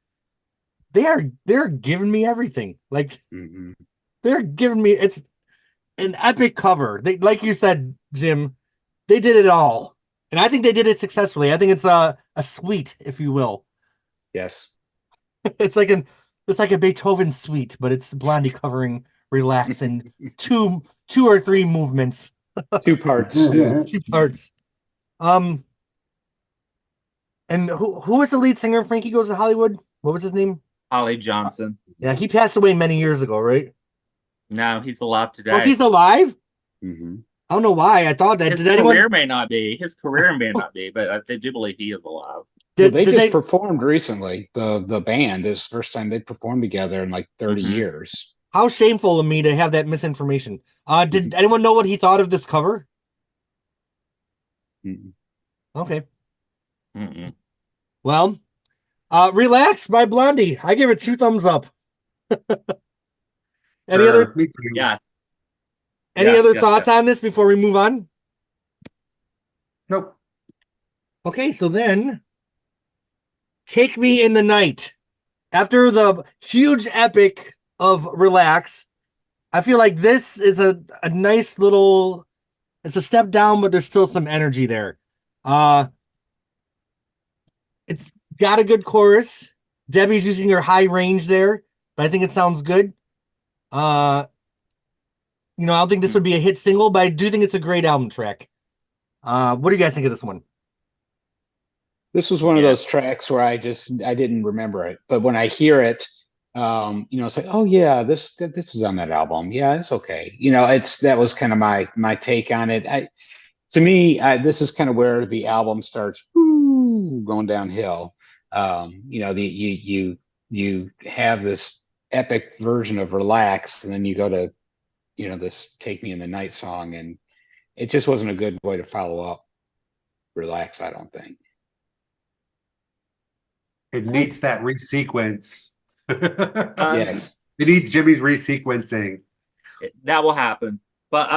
S1: they're giving me everything. Like they're giving me it's an epic cover. They, like you said, Jim, they did it all. And I think they did it successfully. I think it's a suite, if you will.
S2: Yes.
S1: It's like a Beethoven suite, but it's Blondie covering Relax in two or three movements.
S2: 2 parts. Yeah.
S1: 2 parts. And who was the lead singer of Frankie Goes to Hollywood? What was his name?
S4: Holly Johnson.
S1: Yeah, he passed away many years ago, right?
S4: No, he's alive today.
S1: Oh, he's alive? I don't know why. I thought that.
S4: His career may not be. His career may not be, but I do believe he is alive.
S2: They just performed recently. The band is the first time they performed together in like 30 years.
S1: How shameful of me to have that misinformation. Did anyone know what he thought of this cover? Okay. Well, Relax by Blondie. I give it 2 thumbs up. Any other thoughts on this before we move on?
S3: Nope.
S1: Okay, so then Take Me in the Night. After the huge epic of Relax, I feel like this is a nice little, it's a step down, but there's still some energy there. Uh, it's got a good chorus. Debbie's using her high range there, but I think it sounds good. I don't think this would be a hit single, but I do think it's a great album track. What do you guys think of this one?
S2: This was one of those tracks where I didn't remember it, but when I hear it, it's like, oh yeah, this is on that album. Yeah, it's okay. That was kind of my take on it. To me, this is kind of where the album starts going downhill. You have this epic version of Relax, and then you go to this Take Me in the Night song, and it just wasn't a good way to follow up Relax, I don't think.
S3: It needs that resequence.
S2: Yes.
S3: It needs Jimmy's resequencing.
S4: That will happen. But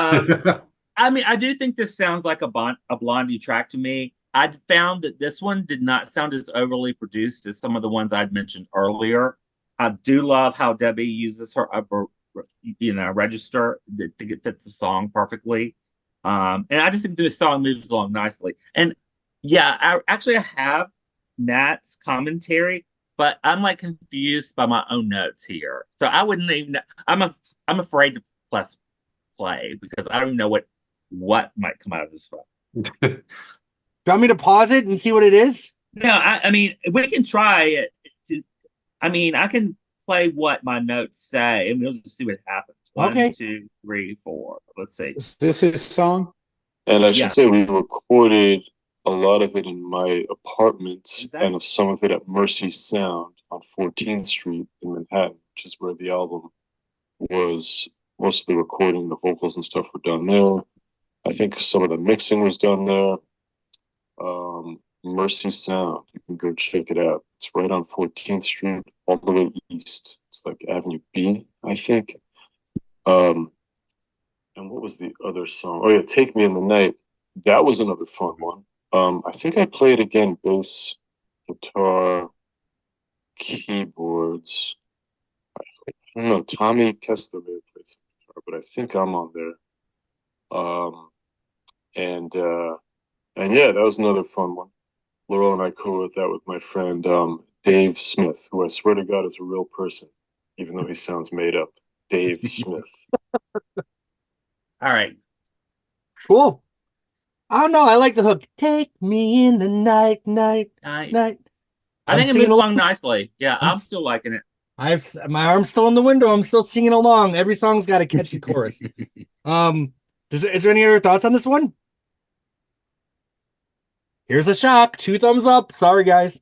S4: I mean, I do think this sounds like a Blondie track to me. I found that this one did not sound as overly produced as some of the ones I'd mentioned earlier. I do love how Debbie uses her upper, register. I think it fits the song perfectly. And I just think this song moves along nicely. And yeah, I have Nat's commentary, but I'm like confused by my own notes here. So I wouldn't even. I'm afraid to press play because I don't even know what might come out of this phone.
S1: Do you want me to pause it and see what it is?
S4: No, I mean we can try it. I can play what my notes say, and we'll just see what happens.
S1: Okay.
S4: 1, 2, 3, 4. Let's see.
S2: Is this his song?
S7: And I should say we recorded a lot of it in my apartment and some of it at Mercy Sound on 14th Street in Manhattan, which is where the album was. Most of the recording, the vocals and stuff were done there. I think some of the mixing was done there. Mercy Sound, you can go check it out. It's right on 14th Street, all the way east. It's like Avenue B, I think. And what was the other song? Oh yeah, Take Me in the Night. That was another fun one. I think I played again bass, guitar, keyboards. I don't know. Tommy Kessler may have played some guitar, but I think I'm on there. And yeah, that was another fun one. Laurel and I co-wrote that with my friend Dave Smith, who I swear to God is a real person, even though he sounds made up. Dave Smith.
S4: All right.
S1: Cool. I don't know. I like the hook. Take me in the night.
S4: I think it moved along nicely. Yeah, I'm still liking it.
S1: My arm's still in the window. I'm still singing along. Every song's got a catchy chorus. Is there any other thoughts on this one? Here's a shock. 2 thumbs up. Sorry, guys.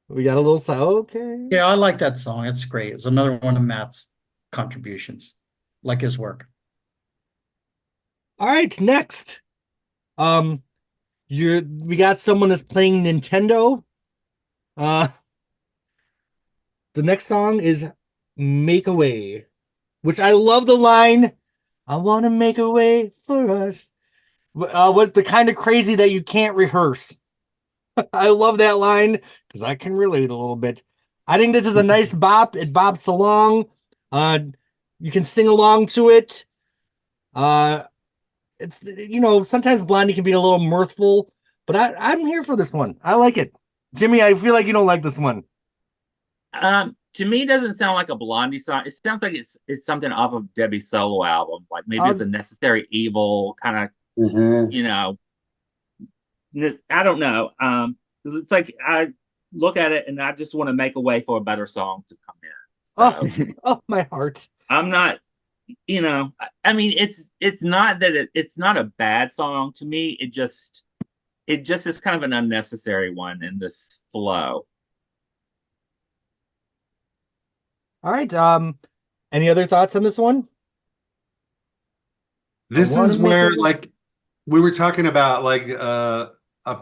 S1: We got a little okay.
S5: Yeah, I like that song. It's great. It's another one of Matt's contributions. Like his work.
S1: All right, next. We got someone that's playing Nintendo. The next song is Make a Way, which I love the line, I want to make a way for us. With the kind of crazy that you can't rehearse. I love that line because I can relate a little bit. I think this is a nice bop. It bops along. You can sing along to it. It's sometimes Blondie can be a little mirthful, but I'm here for this one. I like it. Jimmy, I feel like you don't like this one.
S4: To me, it doesn't sound like a Blondie song. It sounds like it's something off of Debbie's solo album. Like maybe it's a Necessary Evil kind of, I don't know. It's like I look at it and I just want to make a way for a better song to come in.
S1: So, my heart.
S4: I'm not, I mean, it's not that it's not a bad song to me. It just is kind of an unnecessary one in this flow.
S1: All right. Any other thoughts on this one?
S3: This is where, like, we were talking about, like, a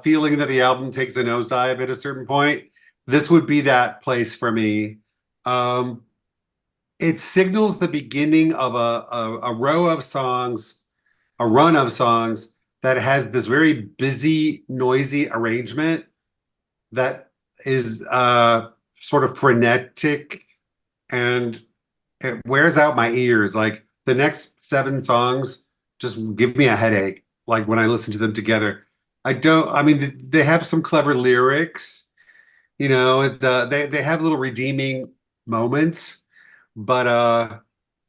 S3: feeling that the album takes a nosedive at a certain point. This would be that place for me. It signals the beginning of a row of songs, a run of songs that has this very busy, noisy arrangement that is sort of frenetic, and it wears out my ears. Like the next 7 songs just give me a headache. like when I listen to them together. I mean, they have some clever lyrics, you know, they have little redeeming moments, but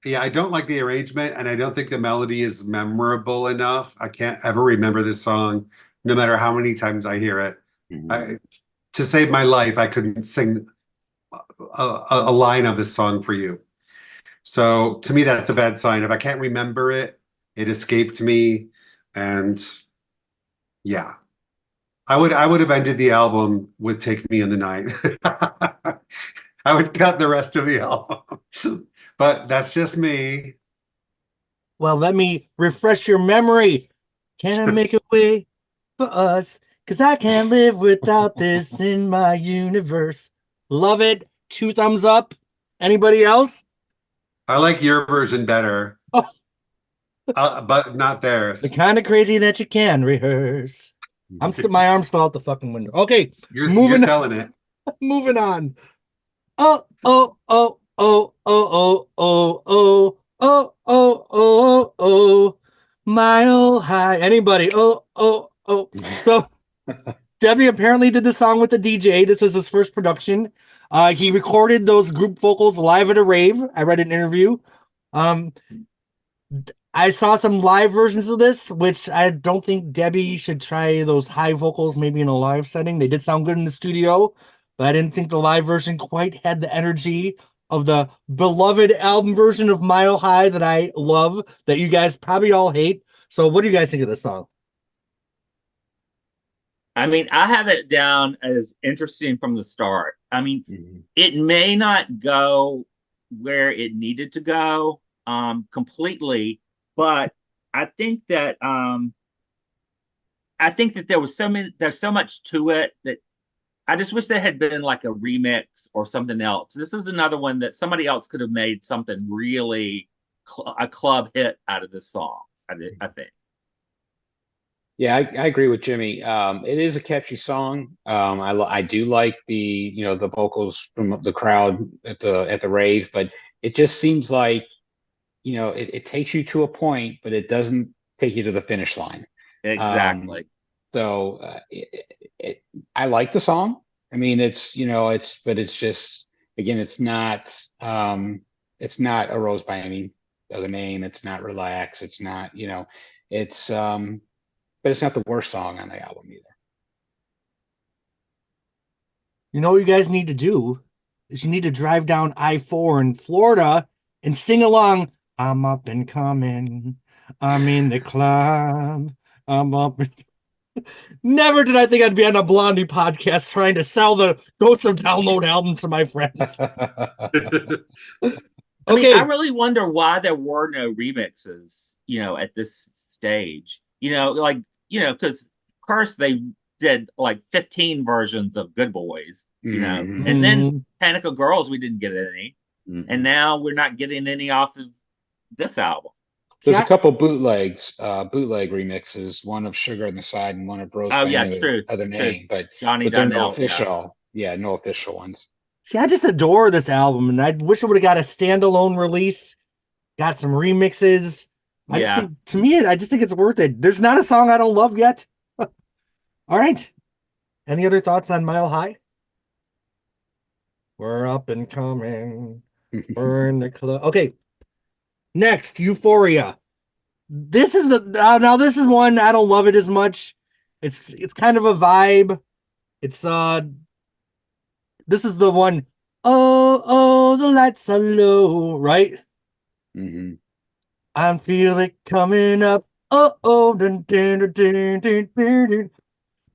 S3: yeah, I don't like the arrangement, and I don't think the melody is memorable enough. I can't ever remember this song, no matter how many times I hear it.
S2: Mhm.
S3: To save my life, I couldn't sing a line of this song for you. So to me, that's a bad sign. If I can't remember it, it escaped me, and yeah, I would have ended the album with "Take Me in the Night." I would cut the rest of the album, but that's just me.
S1: Well, let me refresh your memory. Can I make a way for us? Because I can't live without this in my universe. Love it. 2 thumbs up. Anybody else?
S3: I like your version better,
S1: Oh,
S3: but not theirs.
S1: the kind of crazy that you can rehearse. My arm's still out the fucking window. Okay,
S3: You're selling it.
S1: moving on. Oh, oh, oh, oh, oh, oh, oh, oh, oh, oh, oh, oh, mile high. Anybody? Oh, oh, oh. So Debbie apparently did the song with the DJ. This was his first production. He recorded those group vocals live at a rave. I read an interview. Um, I saw some live versions of this, which I don't think Debbie should try those high vocals maybe in a live setting. They did sound good in the studio, but I didn't think the live version quite had the energy of the beloved album version of Mile High that I love, that you guys probably all hate. So what do you guys think of this song?
S4: I mean, I have it down as interesting from the start. I mean, it may not go where it needed to go completely, but I think that there's so much to it that I just wish there had been like a remix or something else. This is another one that somebody else could have made something really a club hit out of this song. I think.
S2: Yeah, I agree with Jimmy. It is a catchy song. I do like the vocals from the crowd at the rave, but it just seems like it takes you to a point, but it doesn't take you to the finish line.
S4: Exactly.
S2: So I like the song. I mean, but it's just, again, it's not a Rose by any other name. It's not Relax. It's not, it's but it's not the worst song on the album either.
S1: You know what you guys need to do is you need to drive down I-4 in Florida and sing along. I'm up and coming. I'm in the club. I'm up. Never did I think I'd be on a Blondie podcast trying to sell the Ghost of Download album to my friends.
S4: I mean,
S1: Okay.
S4: I really wonder why there were no remixes, at this stage. Because first they did like 15 versions of Good Boys, and then Panic of Girls, we didn't get any. And now we're not getting any off of this album.
S2: There's a couple bootleg remixes, one of Sugar on the Side and one of Rose by any other name, but they're no official. Yeah, no official ones.
S1: See, I just adore this album, and I wish it would have got a standalone release, got some remixes. I just think it's worth it. There's not a song I don't love yet. All right. Any other thoughts on Mile High? We're up and coming. We're in the club. Okay. Next, Euphoria. This is now this is one I don't love it as much. It's kind of a vibe. It's this is the one. Oh, the lights are low, right? I feel it coming up. Oh, dun, dun, dun, dun, dun, dun, dun.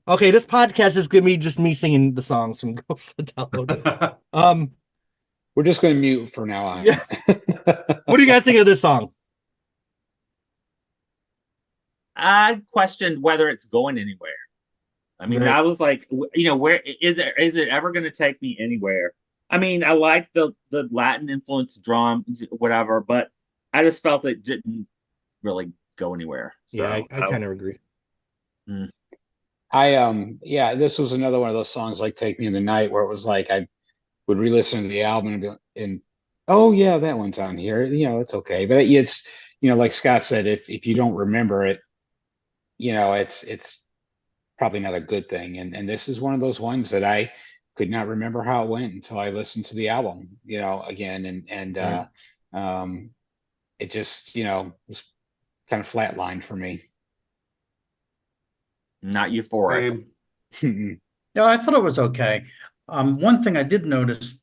S1: Okay, this podcast is gonna be just me singing the songs from Ghost of Download.
S2: We're just going to mute for now on.
S1: Yeah. What do you guys think of this song?
S4: I questioned whether it's going anywhere. I mean, I was like, where is it ever going to take me anywhere? I mean, I like the Latin influence drums, whatever, but I just felt it didn't really go anywhere. So,
S1: yeah, I kind of agree.
S2: This was another one of those songs like Take Me in the Night where it was like I would re-listen to the album and oh yeah, that one's on here. It's okay. But it's like Scott said, if you don't remember it, it's probably not a good thing. And this is one of those ones that I could not remember how it went until I listened to the album, again, and it just, was kind of flatlined for me.
S4: Not euphoric.
S3: Same.
S5: Yeah, I thought it was okay. One thing I did notice,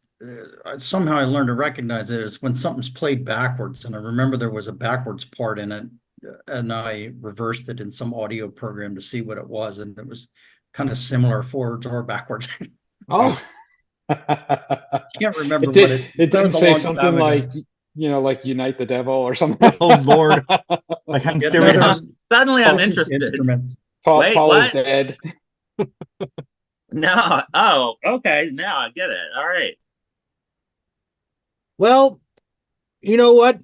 S5: somehow I learned to recognize it, is when something's played backwards. And I remember there was a backwards part in it, and I reversed it in some audio program to see what it was, and it was kind of similar forwards or backwards.
S1: Oh,
S5: Can't remember,
S2: It did,
S5: but
S2: it
S5: that
S2: didn't
S5: was a
S2: say
S5: long
S2: something
S5: time ago.
S2: like, like Unite the Devil or something.
S1: oh Lord! Like on
S5: Yeah,
S1: stereo.
S5: no, there was
S4: Suddenly I'm
S5: both
S4: interested.
S5: instruments.
S4: Wait,
S2: Paul is
S4: what?
S2: dead.
S4: No. Oh, okay. Now I get it. All right.
S1: Well, you know what?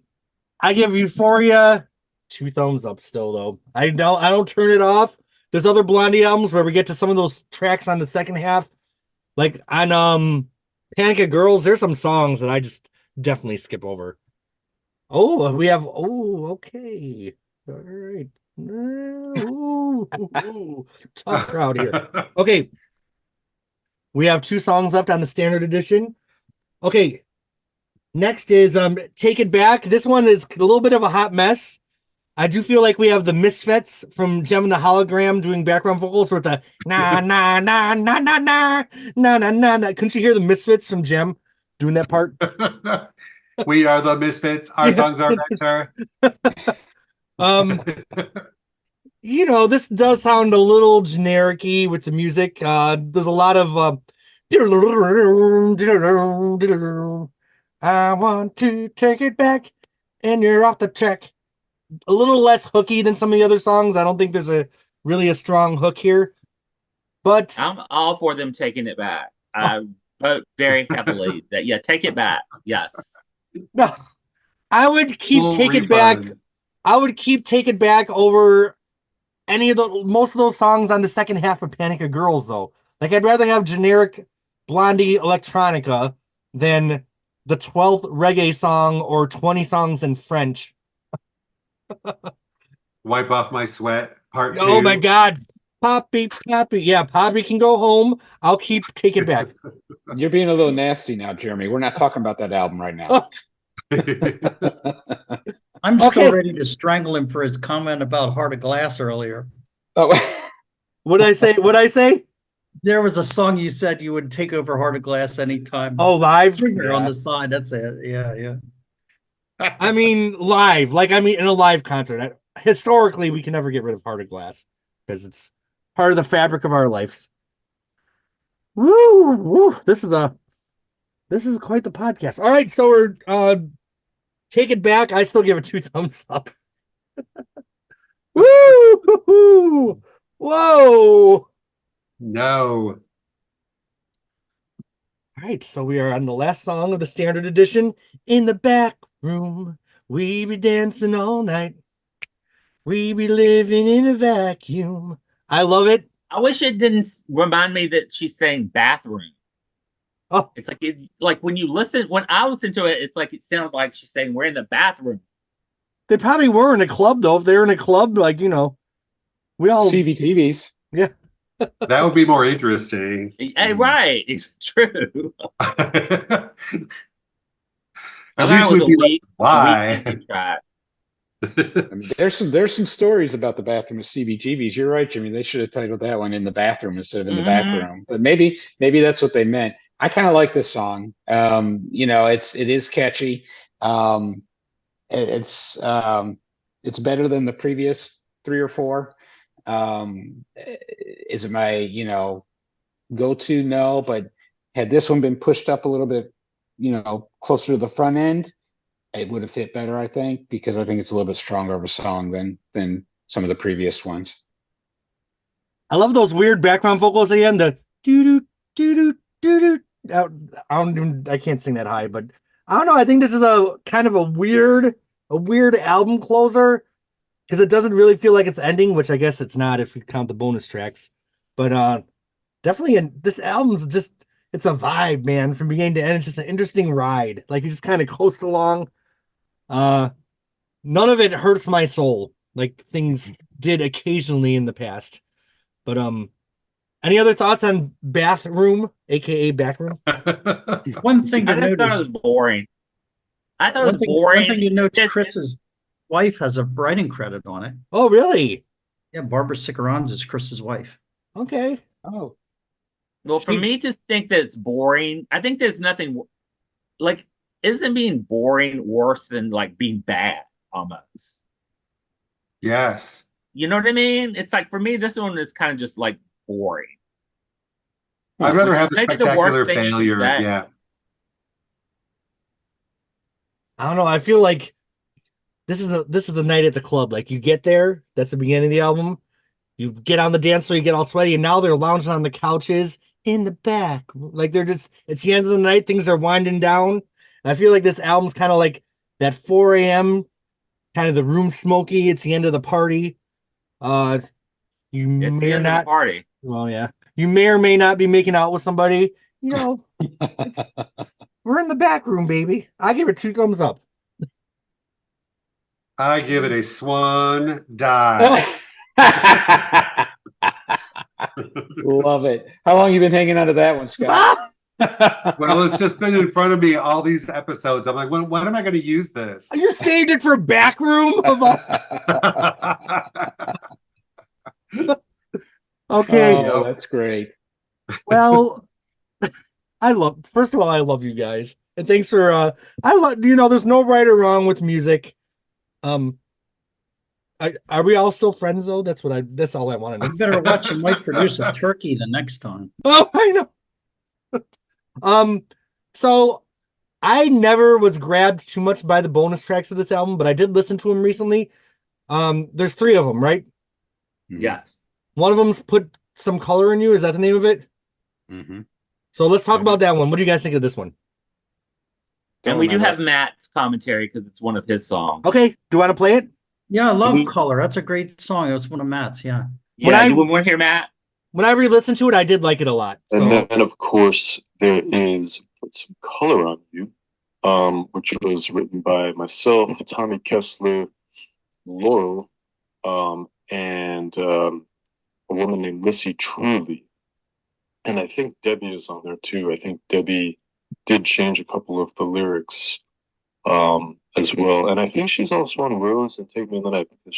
S1: I give Euphoria 2 thumbs up still, though. I don't turn it off. There's other Blondie albums where we get to some of those tracks on the second half. Like on Panic at Girls, there's some songs that I just definitely skip over. Oh, we have okay. All right. Ooh, tough crowd here. Okay. We have 2 songs left on the standard edition. Okay. Next is Take It Back. This one is a little bit of a hot mess. I do feel like we have the Misfits from Gem and the Hologram doing background vocals with the na na na na na na na na na na. Couldn't you hear the Misfits from Gem doing that part?
S3: We are the Misfits. Our songs are better.
S1: This does sound a little generic-y with the music. There's a lot of I want to take it back and you're off the track. A little less hooky than some of the other songs. I don't think there's really a strong hook here. But
S4: I'm all for them taking it back. I vote very heavily that take it back. Yes.
S1: no, I would keep
S3: Full
S1: Take It Back.
S3: refund.
S1: I would keep Take It Back over most of those songs on the second half of Panic at Girls, though. Like, I'd rather have generic Blondie electronica than the 12th reggae song or 20 songs in French.
S3: Wipe Off My Sweat, part 2.
S1: Oh my God. Poppy. Yeah, Poppy can go home. I'll keep Take It Back.
S2: You're being a little nasty now, Jeremy. We're not talking about that album right now.
S5: I'm
S1: Okay.
S5: still ready to strangle him for his comment about Heart of Glass earlier.
S2: Oh,
S1: What'd I say?
S5: There was a song you said you would take over Heart of Glass anytime.
S1: Oh, live?
S5: Trigger on
S1: Yeah.
S5: the side. That's it. Yeah.
S1: I mean, live. In a live concert. Historically, we can never get rid of Heart of Glass because it's part of the fabric of our lives. Woo! This is quite the podcast. All right, so we're Take It Back. I still give it 2 thumbs up. Woo! Whoa!
S3: No.
S1: All right, so we are on the last song of the standard edition. In the back room, we be dancing all night. We be living in a vacuum. I love it.
S4: I wish it didn't remind me that she's saying bathroom.
S1: Oh,
S4: It's like when I listen to it, it's like it sounds like she's saying we're in the bathroom.
S1: they probably were in a club, though. If they're in a club, we all
S2: CVTVs.
S1: yeah.
S3: That would be more interesting.
S4: Hey, right. It's true.
S3: At
S4: I
S3: least
S4: thought it was
S3: we'd be like,
S4: weak
S3: why?
S4: ending track.
S2: I mean, there's some stories about the bathroom of CBGBs. You're right, Jimmy. They should have titled that one "In the Bathroom" instead of "In the Back Room." But maybe that's what they meant. I kind of like this song. It is catchy. It's better than the previous 3 or 4. Is it my go-to? No, but had this one been pushed up a little bit, closer to the front end, it would have fit better, I think, because I think it's a little bit stronger of a song than some of the previous ones.
S1: I love those weird background vocals at the end. The doo doo doo doo. I can't sing that high, but I don't know. I think this is a kind of a weird album closer because it doesn't really feel like it's ending, which I guess it's not if you count the bonus tracks. But definitely, this album's it's a vibe, man, from beginning to end. It's just an interesting ride. Like you just kind of coast along. None of it hurts my soul. Like things did occasionally in the past. But any other thoughts on Bathroom, aka Backroom?
S5: One thing to
S4: I just thought
S5: notice,
S4: it was boring. I thought it
S5: one
S4: was
S5: thing,
S4: boring.
S5: one thing to note,
S4: Just-
S5: Chris's wife has a writing credit on it.
S1: Oh, really?
S5: Yeah, Barbara Sicarans is Chris's wife.
S1: Okay.
S2: Oh,
S4: Well, for
S1: She-
S4: me to think that it's boring, I think there's nothing like isn't being boring worse than like being bad almost.
S3: Yes.
S4: You know what I mean? It's like for me, this one is kind of just like boring.
S3: I'd rather
S4: Which
S3: have a
S4: maybe the worst
S3: spectacular
S4: thing you can
S3: failure.
S4: say.
S3: Yeah.
S1: I don't know. I feel like this is the night at the club. Like you get there, that's the beginning of the album. You get on the dance floor, you get all sweaty, and now they're lounging on the couches in the back. Like they're just, it's the end of the night, things are winding down. And I feel like this album's kind of like that 4 a.m., kind of the room smoky. It's the end of the party. You
S4: It's
S1: may
S4: the
S1: or
S4: end of the
S1: not,
S4: party.
S1: well, yeah. You may or may not be making out with somebody. You know, we're in the back room, baby. I give it 2 thumbs up.
S3: I give it a swan dive.
S2: Love it. How long you been hanging on to that one, Scott?
S3: Well, it's just been in front of me all these episodes. I'm like, when am I going to use this?
S1: You saved it for back room of all. Okay.
S2: Oh, that's great.
S1: Well, first of all, I love you guys. And thanks for I love there's no right or wrong with music. Are we all still friends though? That's all I want to
S5: You
S1: know.
S5: better watch. You might produce a turkey the next time.
S1: Oh, I know. So I never was grabbed too much by the bonus tracks of this album, but I did listen to them recently. There's 3 of them, right?
S4: Yes.
S1: One of them's Put Some Color in You. Is that the name of it?
S2: Mm-hmm.
S1: So let's talk about that one. What do you guys think of this one?
S4: And we do have Matt's commentary because it's one of his songs.
S1: Okay, do you want to play it?
S5: Yeah, I love
S4: We-
S5: Color. That's a great song. It was one of Matt's. Yeah.
S4: Yeah,
S1: When
S4: do we want to hear Matt?
S1: When I re-listened to it, I did like it a lot. So
S7: And then, of course, there is Put Some Color on You, which was written by myself, Tommy Kessler, Laurel, and a woman named Missy Truly. And I think Debbie is on there too. I think Debbie did change a couple of the lyrics as well. And I think she's also on Rose and Take Me in the Night because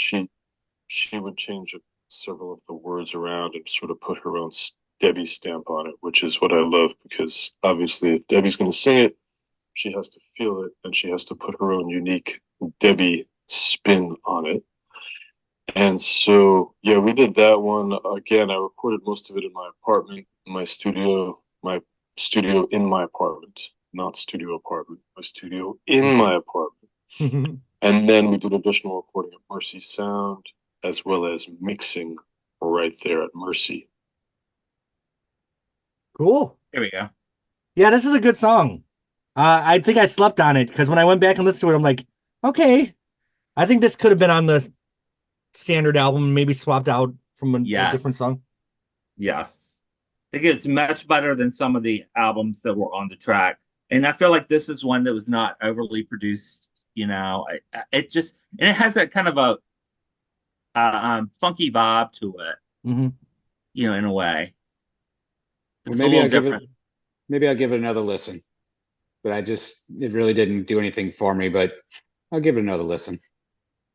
S7: she would change several of the words around and sort of put her own Debbie stamp on it, which is what I love because obviously if Debbie's going to sing it, she has to feel it and she has to put her own unique Debbie spin on it. And so, yeah, we did that one. Again, I recorded most of it in my apartment, my studio in my apartment, not studio apartment, my studio in my apartment. And then we did additional recording at Mercy Sound, as well as mixing right there at Mercy.
S1: cool.
S4: Here we go.
S1: Yeah, this is a good song. I think I slept on it because when I went back and listened to it, I'm like, okay, I think this could have been on the standard album, maybe swapped out from a different song.
S4: Yes. I think it's much better than some of the albums that were on the track. And I feel like this is one that was not overly produced, it just, and it has a kind of a funky vibe to it,
S1: Mm-hmm.
S4: in a way.
S2: Well,
S4: It's
S2: maybe
S4: a
S2: I'll
S4: little
S2: give
S4: different.
S2: it another listen. But it really didn't do anything for me, but I'll give it another listen.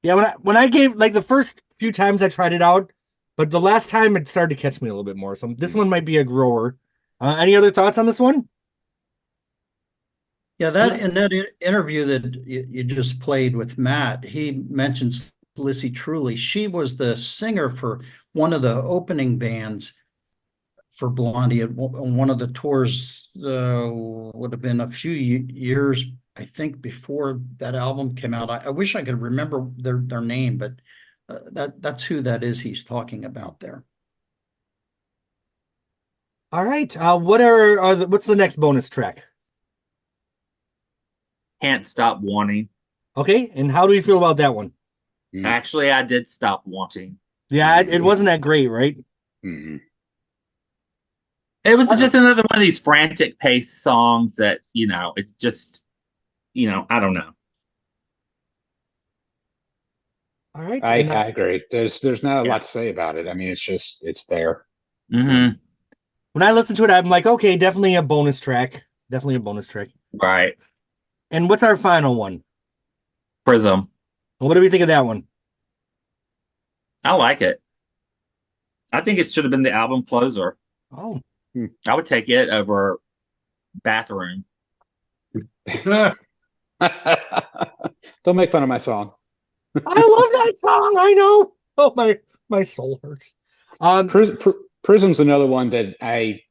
S1: Yeah, when I gave like the first few times I tried it out, but the last time it started to catch me a little bit more. So this one might be a grower. Any other thoughts on this one?
S5: Yeah, in that interview that you just played with Matt, he mentions Lissy Truly. She was the singer for one of the opening bands for Blondie on one of the tours. Would have been a few years, I think, before that album came out. I wish I could remember their name, but that's who that is he's talking about there.
S1: All right. What's the next bonus track?
S4: Can't Stop Wanting.
S1: Okay, and how do you feel about that one?
S4: Actually, I did stop wanting.
S1: Yeah, it wasn't that great, right?
S2: Mm-hmm.
S4: It was just another one of these frantic pace songs that, it just, I don't know.
S1: All right.
S2: I
S1: And
S2: agree. There's not a
S4: Yeah.
S2: lot to say about it. I mean, it's there.
S4: Hmm.
S1: when I listen to it, I'm like, okay, definitely a bonus track. Definitely a bonus track.
S4: Right.
S1: And what's our final one?
S4: Prism.
S1: What do we think of that one?
S4: I like it. I think it should have been the album closer.
S1: Oh,
S4: I would take it over Bathroom.
S2: Don't make fun of my song.
S1: I love that song. I know. Oh, my soul hurts.
S2: Prism's another one that I,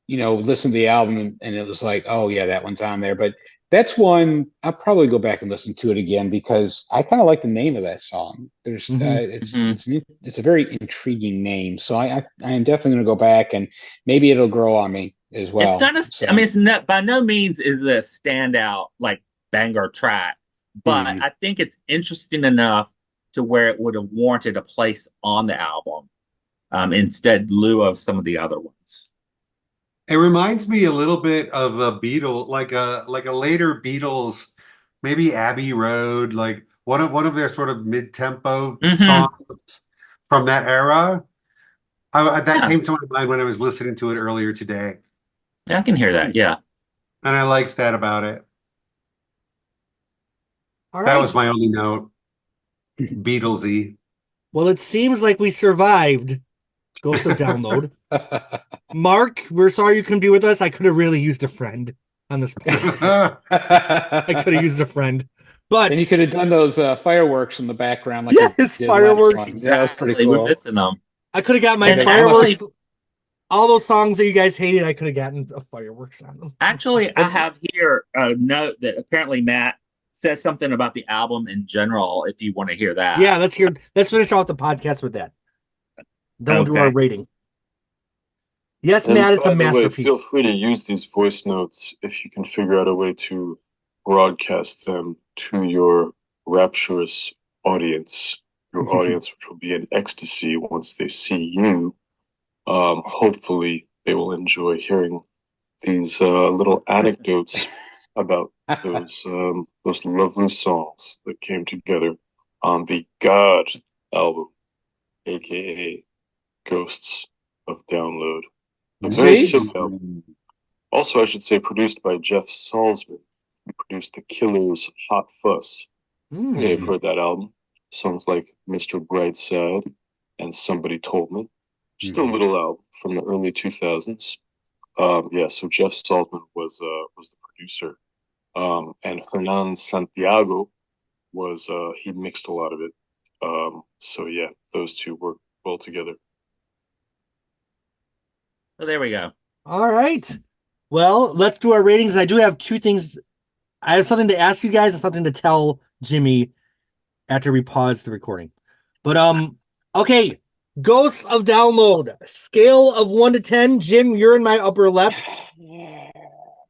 S2: listened to the album and it was like, oh yeah, that one's on there. But that's one I'll probably go back and listen to it again because I kind of like the name of that song. There's it's a very intriguing name, so I am definitely going to go back and maybe it'll grow on me as well.
S4: It's not a,
S2: So,
S4: I mean, it's not by no means is a standout like banger track, but
S2: Mhm.
S4: I think it's interesting enough to where it would have warranted a place on the album, instead lieu of some of the other ones.
S3: It reminds me a little bit of a Beatle, like a later Beatles, maybe Abbey Road, like one of their sort of mid-tempo
S4: Mhm.
S3: songs from that era. That
S4: Yeah.
S3: came to my mind when I was listening to it earlier today,
S4: Yeah, I can hear that. Yeah.
S3: and I liked that about it.
S1: all
S3: That
S1: right.
S3: was my only note. Beatlesy.
S1: Well, it seems like we survived Ghost of Download. Mark, we're sorry you couldn't be with us. I could have really used a friend on this podcast. I could have used a friend. But
S2: and you could have done those fireworks in the background, like
S1: Yes,
S2: you did
S1: fireworks.
S2: last one. Yeah, that was pretty
S4: Exactly. We're
S2: cool.
S4: missing them.
S1: I could have got my
S4: And
S1: fireworks.
S4: actually-
S1: all those songs that you guys hated, I could have gotten a fireworks on them.
S4: Actually, I have here a note that apparently Matt says something about the album in general, if you want to hear that.
S1: Yeah, let's finish off the podcast with that. Then we'll do our
S4: Okay.
S1: rating. Yes,
S7: And
S1: Matt, it's
S7: by
S1: a
S7: the way,
S1: masterpiece.
S7: feel free to use these voice notes if you can figure out a way to broadcast them to your rapturous audience, your audience, which will be in ecstasy once they see you. Hopefully, they will enjoy hearing these little anecdotes about those lovely songs that came together on the God album, aka Ghosts of Download. A very
S2: See?
S7: silly album. Also, I should say, produced by Jeff Salzman, who produced The Killers' Hot Fuss. You may have heard that album. Songs like Mr. Brightside and Somebody Told Me. Just a little album from the early 2000s. So Jeff Salzman was the producer. And Hernan Santiago was he mixed a lot of it. Those two work well together.
S4: So there we go.
S1: All right. Well, let's do our ratings. I do have two things. I have something to ask you guys and something to tell Jimmy after we pause the recording. But okay. Ghosts of Download. Scale of 1 to 10. Jim, you're in my upper left.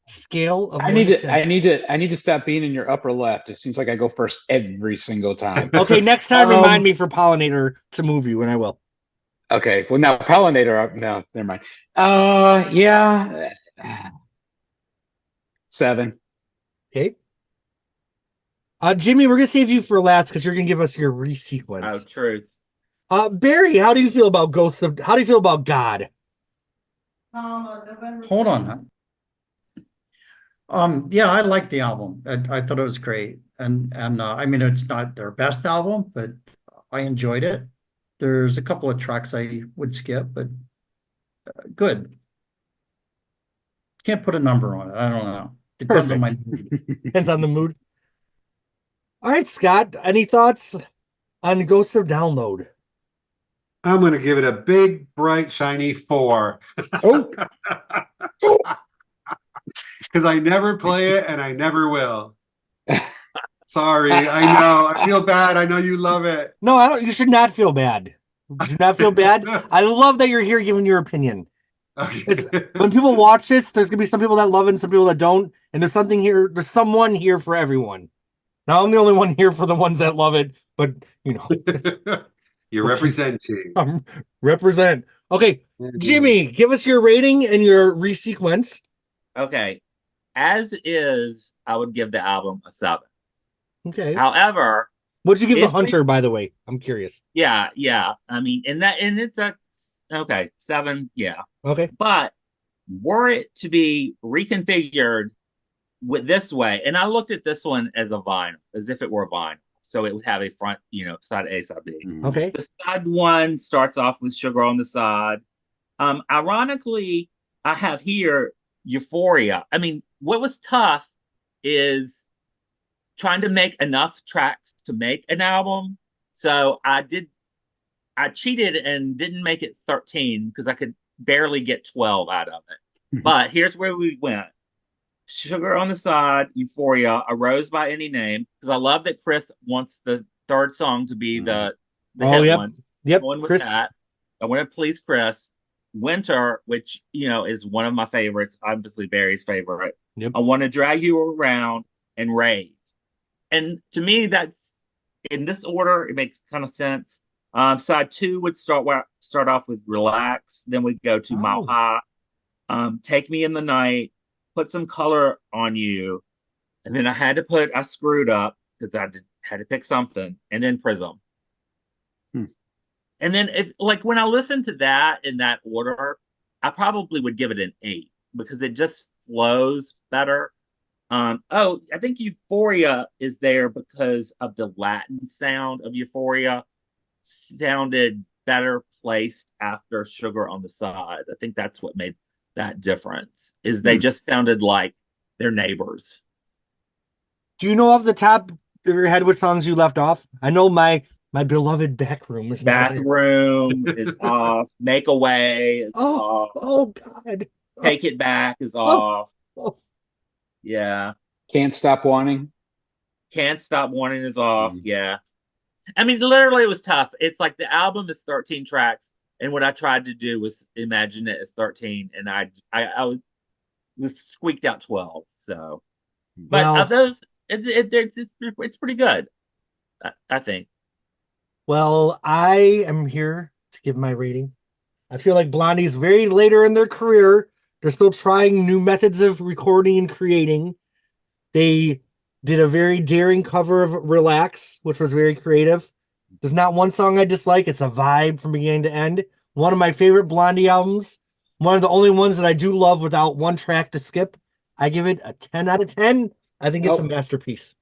S1: Scale of
S2: I
S1: 1
S2: need
S1: to
S2: to
S1: 10.
S2: I need to stop being in your upper left. It seems like I go first every single time.
S1: Okay, next time remind me for Pollinator to move you, and I will.
S2: Okay, well now Pollinator, no, never mind. 7.
S1: Okay. Jimmy, we're gonna save you for last because you're gonna give us your resequence.
S4: Oh, true.
S1: Barry, how do you feel about how do you feel about God?
S6: November.
S5: Hold on. Yeah, I liked the album. I thought it was great. And I mean, it's not their best album, but I enjoyed it. There's a couple of tracks I would skip, but good. Can't put a number on it. I don't know. Depends on my mood.
S1: Depends on the mood. All right, Scott, any thoughts on Ghosts of Download?
S3: I'm going to give it a big, bright, shiny 4.
S2: Oh,
S3: Because I never play it and I never will. Sorry, I know. I feel bad. I know you love it.
S1: No, I don't. You should not feel bad. Do not feel bad. I love that you're here giving your opinion. When people watch this, there's gonna be some people that love it and some people that don't, and there's something here. There's someone here for everyone. Now I'm the only one here for the ones that love it, but you know,
S3: You're representing.
S1: represent. Okay, Jimmy, give us your rating and your resequence.
S4: Okay. As is, I would give the album a 7.
S1: Okay.
S4: However,
S1: What'd you give the
S4: It's
S1: Hunter, by the way? I'm curious.
S4: yeah. I mean, and it's a okay 7. Yeah,
S1: Okay.
S4: but were it to be reconfigured with this way, and I looked at this one as a vinyl, as if it were a vinyl, so it would have a front, side A, side B.
S1: Okay.
S4: The side one starts off with Sugar on the side. Ironically, I have here Euphoria. I mean, what was tough is trying to make enough tracks to make an album. So I cheated and didn't make it 13 because I could barely get 12 out of it. But here's where we went. Sugar on the side, Euphoria, A Rose by Any Name, because I love that Chris wants the third song to be the hit
S1: yep.
S4: one.
S1: Yep.
S4: Going with
S1: Chris.
S4: that. I want to please Chris. Winter, which is one of my favorites, obviously Barry's favorite.
S1: Yep.
S4: I Want to Drag You Around and Rave. And to me, that's in this order, it makes kind of sense. Side 2 would start off with Relax, then we'd go to Mile High, Take Me in the Night, Put Some Color on You, and then I screwed up because had to pick something, and then Prism. And then when I listen to that in that order, I probably would give it an 8 because it just flows better. I think Euphoria is there because of the Latin sound of Euphoria sounded better placed after Sugar on the Side. I think that's what made that difference, is they just sounded like their neighbors.
S1: Do you know off the top of your head what songs you left off? I know my beloved Backroom is not there.
S4: Bathroom is off. Make Away is off.
S1: Oh God.
S4: Take It Back is off.
S1: Oh.
S4: Yeah.
S2: Can't Stop Wanting.
S4: Can't Stop Wanting is off. Yeah. I mean, literally, it was tough. It's like the album is 13 tracks, and what I tried to do was imagine it as 13, and I was squeaked out 12. So, but of those, it's pretty good, I think.
S1: Well, I am here to give my rating. I feel like Blondie's very later in their career. They're still trying new methods of recording and creating. They did a very daring cover of Relax, which was very creative. There's not one song I dislike. It's a vibe from beginning to end. One of my favorite Blondie albums. One of the only ones that I do love without one track to skip. I give it a 10 out of 10. I think it's a masterpiece.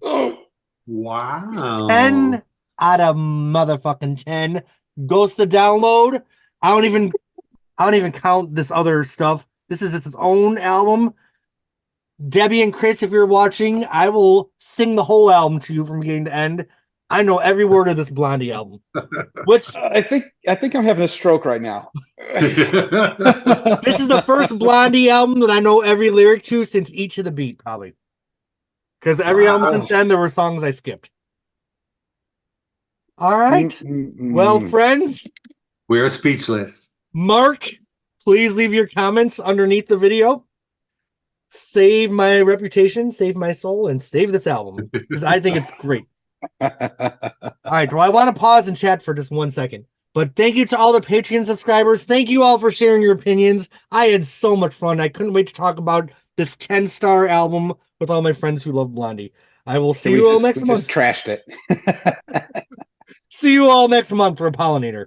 S2: Oh,
S3: wow.
S1: 10 out of motherfucking 10. Goes to download. I don't even count this other stuff. This is its own album. Debbie and Chris, if you're watching, I will sing the whole album to you from beginning to end. I know every word of this Blondie album. Which
S2: I think I'm having a stroke right now.
S1: this is the first Blondie album that I know every lyric to since Each of the Beat, probably. Because every album since then, there were songs I skipped. All right. Well, friends,
S3: we are speechless.
S1: Mark, please leave your comments underneath the video. Save my reputation, save my soul, and save this album because I think it's great. All right. Well, I want to pause and chat for just 1 second. But thank you to all the Patreon subscribers. Thank you all for sharing your opinions. I had so much fun. I couldn't wait to talk about this 10-star album with all my friends who love Blondie. I will see you all next month.
S2: Just trashed it.
S1: See you all next month for Pollinator.